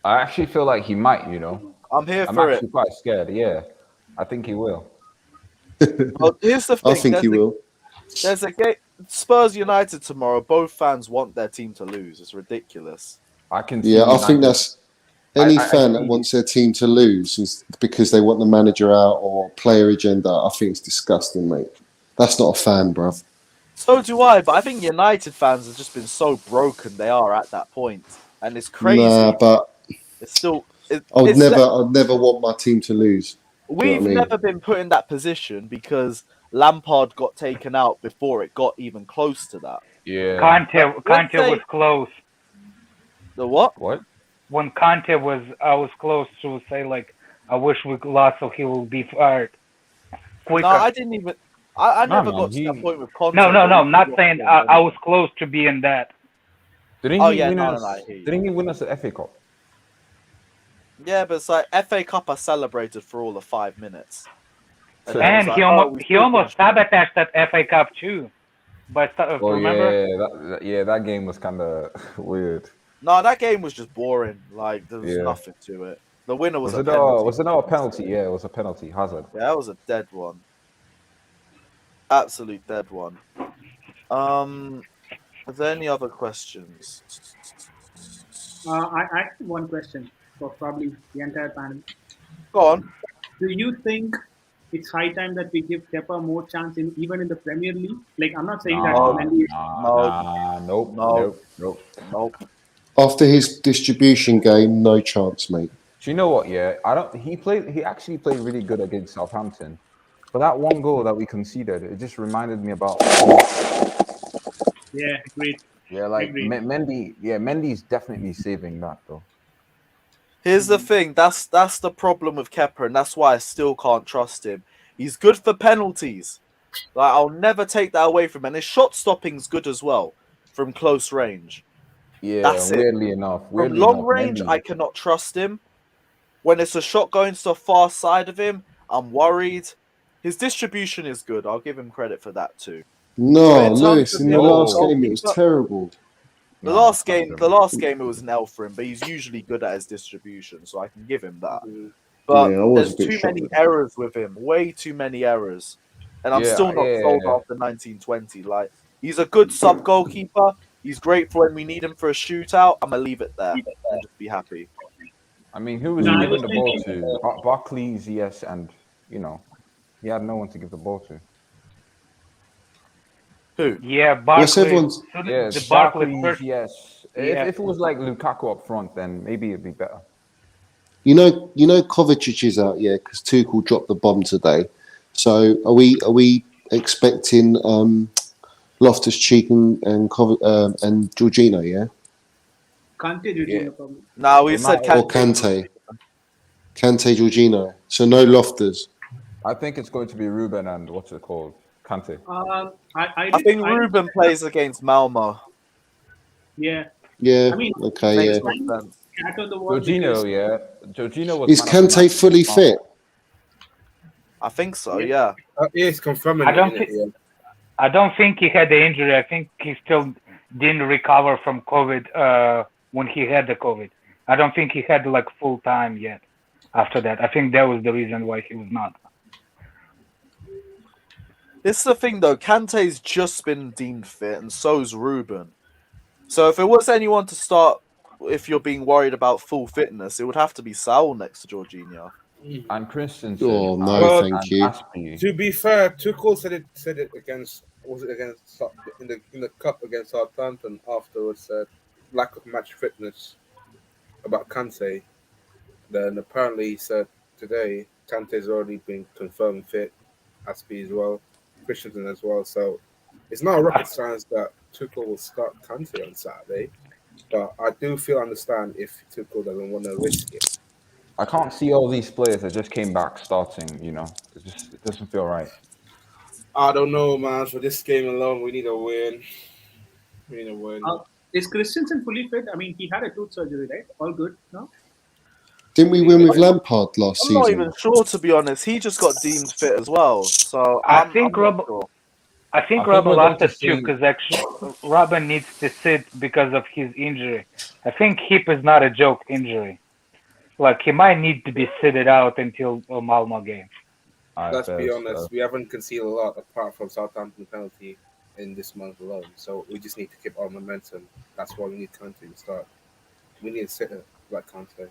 I actually feel like he might, you know. I'm here I'm for actually it. quite scared. Yeah, I think he will. Well, here's the thing. I think he will. There's a game. Spurs United tomorrow. Both fans want their team to lose. It's ridiculous. I can see. Yeah, I think United- that's any I fan that see- wants their team to lose is because they want the manager out or player agenda. I think it's disgusting, mate. That's not a fan, bruv. So do I, but I think United fans have just been so broken they are at that point, and it's crazy. Nah, but it's still. I'd never want my team to lose. We've never been put in that position because Lampard got taken out before it got even close to that. Yeah. Conte was close. The what? What? When Conte was, I was close to say like, I wish we lost so he will be fired quicker. No, I didn't even. I never got to that point with Conte. No, I'm not saying I was close to being that. Didn't he win us the FA Cup? Yeah, but it's like FA Cup I celebrated for all the 5 minutes. And he almost sabotaged that FA Cup too. But remember? Yeah, that game was kind of weird. No, that game was just boring. Like there was nothing to it. The winner was a penalty. Was it not a penalty? Yeah, it was a penalty. Hazard. Yeah, that was a dead one. Absolute dead one. Are there any other questions? I have one question for probably the entire panel. Go on. Do you think it's high time that we give Kepa more chance even in the Premier League? Like, I'm not saying that. Nope. After his distribution game, no chance, mate. Do you know what? Yeah, He actually played really good against Southampton, but that one goal that we conceded, it just reminded me about. Yeah, agreed. Yeah, like Mendy. Yeah, Mendy's definitely saving that though. Here's the thing. That's the problem with Kepa, and that's why I still can't trust him. He's good for penalties. Like I'll never take that away from him. And his shot stopping's good as well from close range. Yeah, that's weirdly enough. From long range, I cannot trust him. When it's a shot going to the far side of him, I'm worried. His distribution is good. I'll give him credit for that too. No, Lewis, in the last game it was terrible. The last game it was an L for him, but he's usually good at his distribution, so I can give him that. But there's too many errors with him, way too many errors, and I'm still not sold after 1920. Like he's a good sub goalkeeper. He's great for when we need him for a shootout. I'm gonna leave it there and just be happy. I mean, who was he giving the ball to? Barkley, yes, and he had no one to give the ball to. Who? Yeah, Barkley. The Barkley, yes. If it was like Lukaku up front, then maybe it'd be better. You know, Kovacic is out, because Tuchel dropped the bomb today. So are we expecting Loftus-Cheek and Jorginho? Yeah. Kante, Jorginho, probably. No, we said Kante. Or Kante, Jorginho. So no Loftus. I think it's going to be Ruben and what's it called? Kante. I think Ruben plays against Malmo. Yeah. Yeah. I mean, okay. Yeah. Jorginho was. Is Kante fully fit? I think so. Yeah. Yes, confirming. I don't think he had the injury. I think he still didn't recover from COVID when he had the COVID. I don't think he had like full time yet. After that, I think that was the reason why he was not. This is the thing, though. Kante's just been deemed fit, and so's Ruben. So if it was anyone to start, if you're being worried about full fitness, it would have to be Saul next to Jorginho. And Christensen. Oh no, thank you. To be fair, Tuchel said it against in the cup against Southampton afterwards. Said lack of match fitness about Kante. Then apparently he said today Kante's already been confirmed fit, Aspie as well, Christensen as well. So it's not a rocket science that Tuchel will start Kante on Saturday, but I do understand if Tuchel doesn't want to risk it. I can't see all these players that just came back starting. It doesn't feel right. I don't know, man. For this game alone, we need a win. Is Christensen fully fit? I mean, he had a tooth surgery, right? All good, no? Didn't we win with Lampard last season? I'm not even sure, to be honest. He just got deemed fit as well. So I think Robin lost it too, because actually Robin needs to sit because of his injury. I think hip is not a joke injury. like he might need to be seated out until a Malmo game. Let's be honest, we haven't conceded a lot apart from Southampton penalty in this month alone. So we just need to keep our momentum. That's why we need Conte to start. We need to sit like Conte.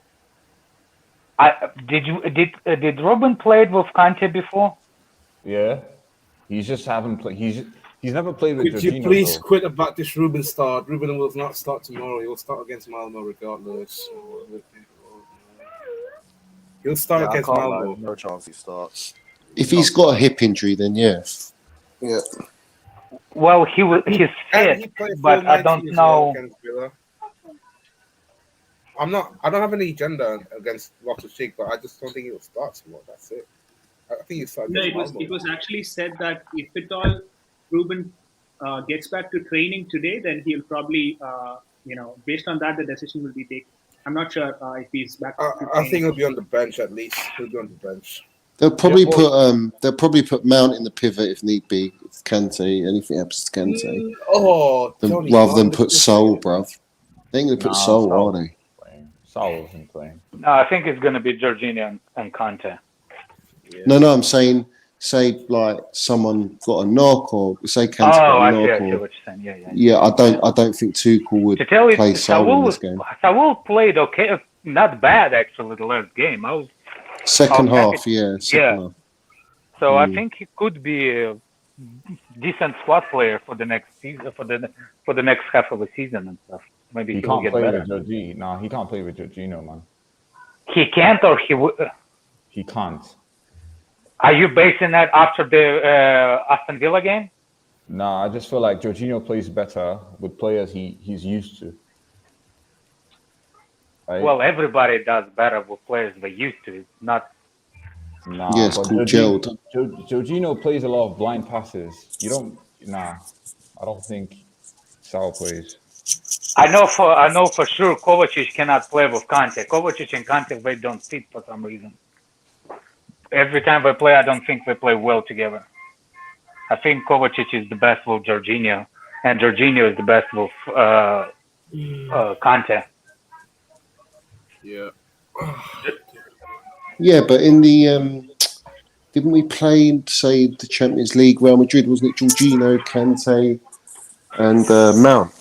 Did Robin played with Conte before? Yeah, he's just haven't played. He's never played with Could Jorginho. you please quit about this Ruben start? Ruben will not start tomorrow. He'll start against Malmo regardless. He'll start against Malmo. No chance he starts. If he's got a hip injury, then yeah. Yeah. Well, he's fit, but I don't know. I don't have any agenda against Loftus-Cheek, but I just don't think he'll start tomorrow. That's it. I think he'll start. No, it was actually said that if at all Ruben gets back to training today, then he'll probably, based on that, the decision will be taken. I'm not sure if he's back. I think he'll be on the bench at least. He'll be on the bench. They'll probably put Mount in the pivot if need be. If Kante, anything happens to Kante. Rather than put Sol, bruv. They ain't gonna put Sol, are they? Sol isn't playing. No, I think it's gonna be Jorginho and Kante. Yeah. No, I'm saying, say like someone got a knock, or say Kante got a knock. I see what you're saying. Yeah. I don't think Tuchel would play Sol in this game. Saul played okay, not bad actually. The last game, second half. Half. So I think he could be a decent squad player for the next season, for the next half of the season and stuff. Maybe he can't play with Jorginho. No, he can't play with Jorginho, man. He can't, or he would. He can't. Are you basing that after the Aston Villa game? No, I just feel like Jorginho plays better with players he's used to. Right? Well, everybody does better with players they're used to. Not. Nah, yes, Jorginho plays a lot of blind passes. You don't. Nah, I don't think Sal plays. I know for sure Kovacic cannot play with Kante. Kovacic and Kante, they don't fit for some reason. Every time they play, I don't think they play well together. I think Kovacic is the best with Jorginho, and Jorginho is the best with Kante. Yeah. Yeah, but in the didn't we play, say, the Champions League, Real Madrid, wasn't it Jorginho, Kante, and Mount?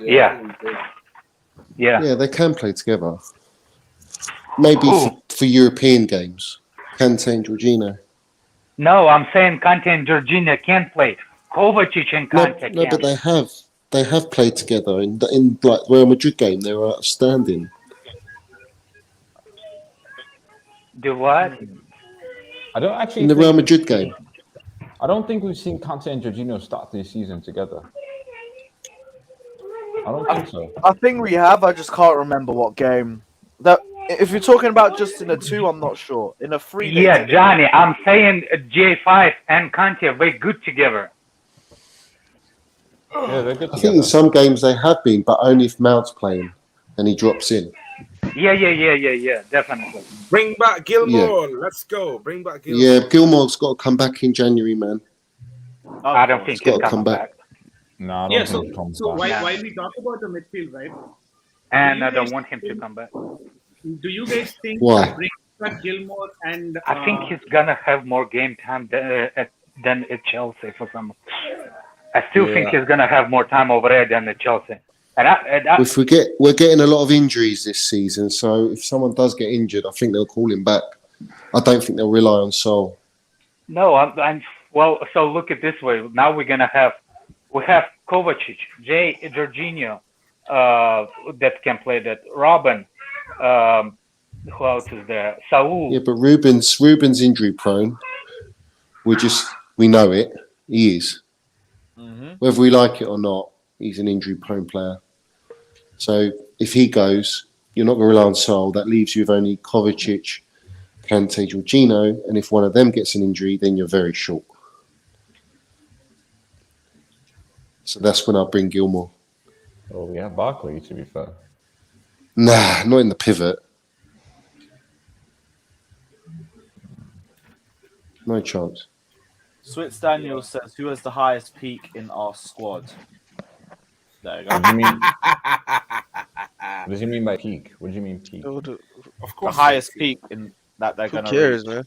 Yeah, they can play together. Maybe for European games, Kante and Jorginho. No, I'm saying Kante and Jorginho can't play. Kovacic and Kante can. No, but they have played together in like Real Madrid game. They were outstanding. Do what? I don't actually. In the Real Madrid game. I don't think we've seen Kante and Jorginho start this season together. I don't think so. I think we have. I just can't remember what game. If you're talking about just in a 2, I'm not sure. In a 3, yeah, Johnny, I'm saying J5 and Kante, they're good together. Yeah, they're good together. I think in some games they have been, but only if Mount's playing and he drops in. Yeah, definitely. Bring back Gilmore. Yeah. Let's go. Bring back Gilmore. Yeah, Gilmore's got to come back in January, man. I don't think he's got to come back. No, I don't think he's coming so back. while we talk about the midfield, right? And I don't want him to come back. Do you guys think bring back Gilmore and? I think he's gonna have more game time than at Chelsea for some. I still think he's gonna have more time over there than at Chelsea. We're getting a lot of injuries this season, so if someone does get injured, I think they'll call him back. I don't think they'll rely on Sol. No, well. So look at this way. Now we have Kovacic, Jorginho, that can play that. Robin. Who else is there? Saul. Yeah, but Ruben's injury prone. We know it. He is. Mm-hmm. Whether we like it or not, he's an injury prone player. So if he goes, you're not going to rely on Sol. That leaves you with only Kovacic, Kante, Jorginho, and if one of them gets an injury, then you're very short. So that's when I bring Gilmore. Oh, we have Barkley, to be fair. Nah, not in the pivot. No chance. Switz Daniel says, who has the highest peak in our squad? There you go. What does he mean by peak? What do you mean peak? Of The course, highest peak in that they're who gonna cares, reach. man?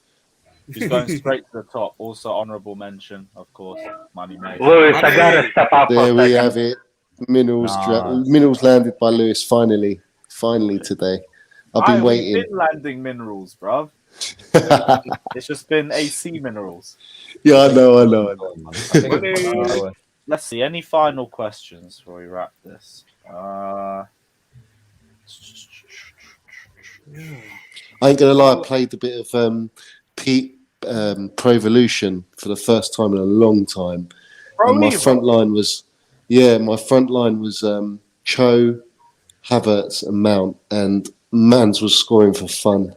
He's going straight to the top. Also honorable mention, of course, Money Maker. Lewis, I gotta step up for There a we second. have it. Minerals, Nah. minerals landed by Lewis finally today. I've been We've waiting. been landing minerals, bruv. It's just been AC minerals. Yeah, I know. Let's see. Any final questions before we wrap this? I ain't gonna lie. I played a bit of Pete Pro Evolution for the first time in a long time, and my front line was Cho, Havertz, and Mount, and Mans was scoring for fun,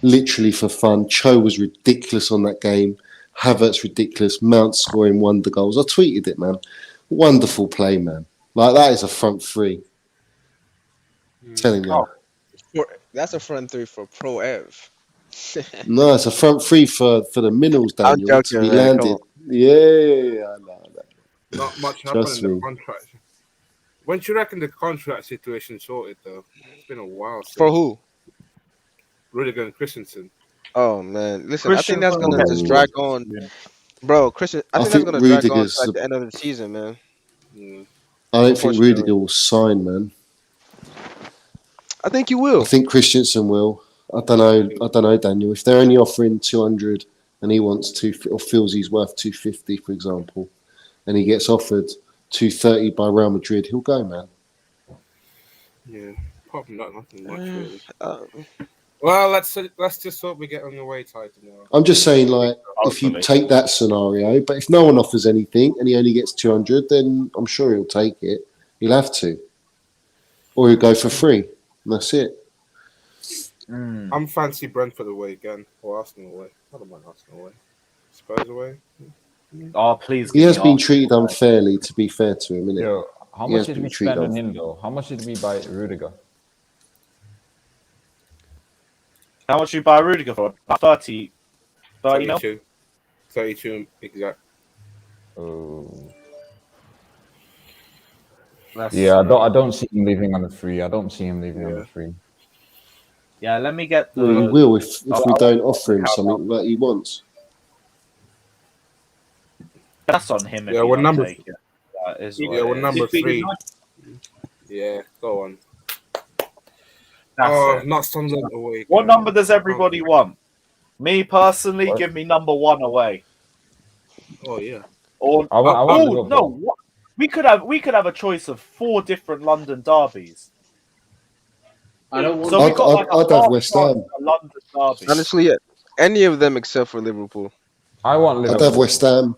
literally for fun. Cho was ridiculous on that game. Havertz ridiculous. Mount scoring wonder goals. I tweeted it, man. Wonderful play, man. Like that is a front three. Telling you. That's a front three for Pro Ev. No, it's a front three for the minerals, Daniel, to be landed. Yeah, I know. Not much happened in the contract. When do you reckon the contract situation sorted, though? It's been a while. For who? Rudiger and Christensen. Oh man, listen, I think that's gonna just drag on, bro. Christian, I think that's gonna drag on to like the end of the season, man. I don't think Rudiger will sign, man. I think you will. I think Christensen will. I don't know, Daniel. If they're only offering 200 and he wants or feels he's worth 250, for example, and he gets offered 230 by Real Madrid, he'll go, man. Yeah, probably nothing much really. Well, let's just hope we get on the way tight tomorrow. I'm just saying, like, if you take that scenario, but if no one offers anything and he only gets 200, then I'm sure he'll take it. He'll have to, or he'll go for free, and that's it. I'm fancy Brentford away again, or Arsenal away. I don't mind Arsenal away. Spurs away. Oh, please. He has been treated unfairly, to be fair to him, innit? Yo, how much did we spend on him, though? How much did we buy Rudiger? How much did you buy Rudiger for? About 30 32. 32 exact. Oh. Yeah, I don't see him leaving on the free. I don't see him leaving on the free. Yeah, let me get the... Well, he will if we don't offer him something that he wants. That's on him. Yeah, we're number. We're number 3. Yeah, go on. Not Sunderland away. What number does everybody want? Me personally, give me number 1 away. Oh yeah. Or no, we could have a choice of 4 different London derbies. I'd have West Ham. London derby. Honestly, any of them except for Liverpool. I want Liverpool. I'd have West Ham.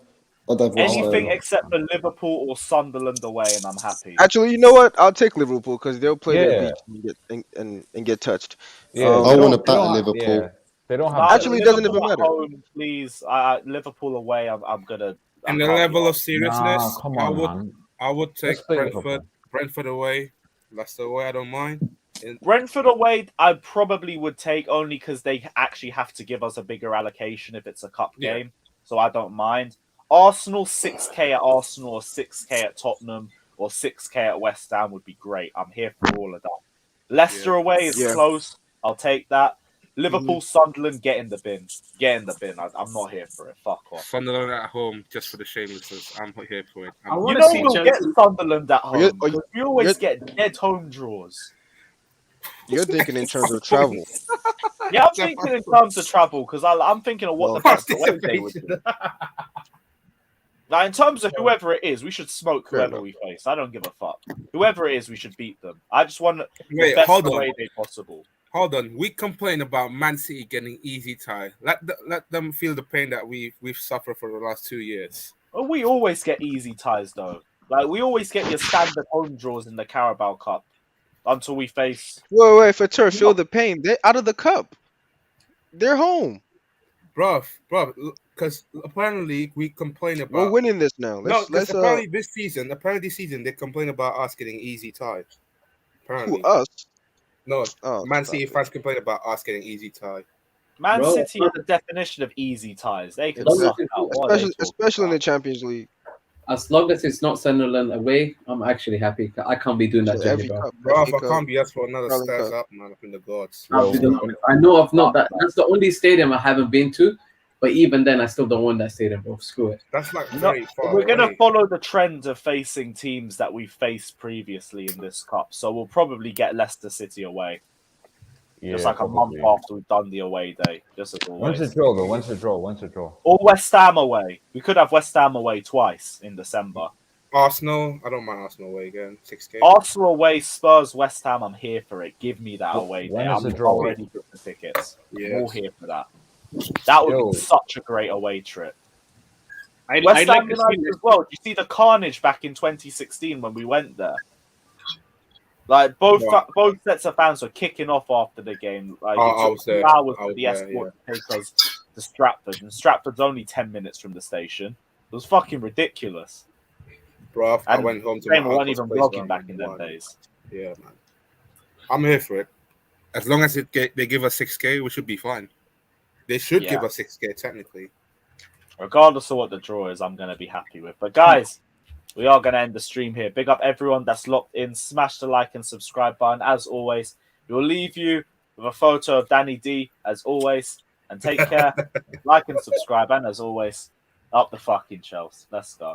Anything except for Liverpool or Sunderland away, and I'm happy. Actually, you know what? I'll take Liverpool because they'll play their beach and get touched. Yeah, I want to bat Liverpool. Yeah. They don't have. Actually, it doesn't even matter. Home, please, Liverpool away. I'm gonna. In the level of seriousness, come on, I would take Brentford away, Leicester away. I don't mind. Brentford away, I probably would take only because they actually have to give us a bigger allocation if it's a cup game, so I don't mind. Arsenal 6k at Arsenal or 6k at Tottenham or 6k at West Ham would be great. I'm here for all of that. Leicester away is close. I'll take that. Liverpool, Sunderland, get in the bin. Get in the bin. I'm not here for it. Fuck off. Sunderland at home, just for the shamelessness. I'm not here for it. We'll get Sunderland at home. We always get dead home draws. You're thinking in terms of travel. Yeah, I'm thinking in terms of travel because I'm thinking of what the best away day would be. Now, in terms of whoever it is, we should smoke whoever we face. I don't give a fuck. Whoever it is, we should beat them. I just want the best away day possible. Hold on. We complain about Man City getting easy tie. Let them feel the pain that we've suffered for the last 2 years. Well, we always get easy ties, though. Like, we always get your standard home draws in the Carabao Cup until we face... Wait, for Turf, feel the pain. They're out of the cup. They're home. Bruv, because apparently we complain about... We're winning this now. Apparently this season, they complain about us getting easy ties. Apparently. Who, us? No, Man City fans complain about us getting easy ties. Man City is the definition of easy ties. They can suck out. Especially in the Champions League. As long as it's not Sunderland away, I'm actually happy. I can't be doing that journey, Every bro. cup, Bro, every if I cup, can't be asked for another Carling stairs Cup. up, man, up in the gods. I know of not that. That's the only stadium I haven't been to. But even then, I still don't want that stadium, bro. Screw it. That's like No, very far we're going to away. follow the trend of facing teams that we faced previously in this cup. So we'll probably get Leicester City away. Just like a month after we've done the away day. Just as always. When's the draw, though? When's the draw? When's the draw? Or West Ham away. We could have West Ham away twice in December. Arsenal, I don't mind Arsenal away again. 6K. Arsenal away, Spurs, West Ham. I'm here for it. Give me that away When day. is the I'm draw? already booked the tickets. Yes. I'm all here for that. That would Yo. be such a great away trip. I'd West like Ham to see United as well. You see the carnage back in 2016 when we went there. Like both sets of fans were kicking off after the game. Like I it was took there. 2 hours I for was the there, escort to take us to Stratford, and Stratford's only 10 minutes from the station. It was fucking ridiculous. Bro, I And went home to my Kramer wasn't uncle's even place vlogging around back in them 1. days. Yeah, man. I'm here for it. As long as they give us 6K, we should be fine. They should give us 6K, technically. Regardless of what the draw is, I'm going to be happy with. But guys, we are going to end the stream here. Big up everyone that's locked in. Smash the like and subscribe button. As always, we'll leave you with a photo of Danny D, as always. And take care. Like and subscribe. And as always, up the fucking Chelsea. Let's go.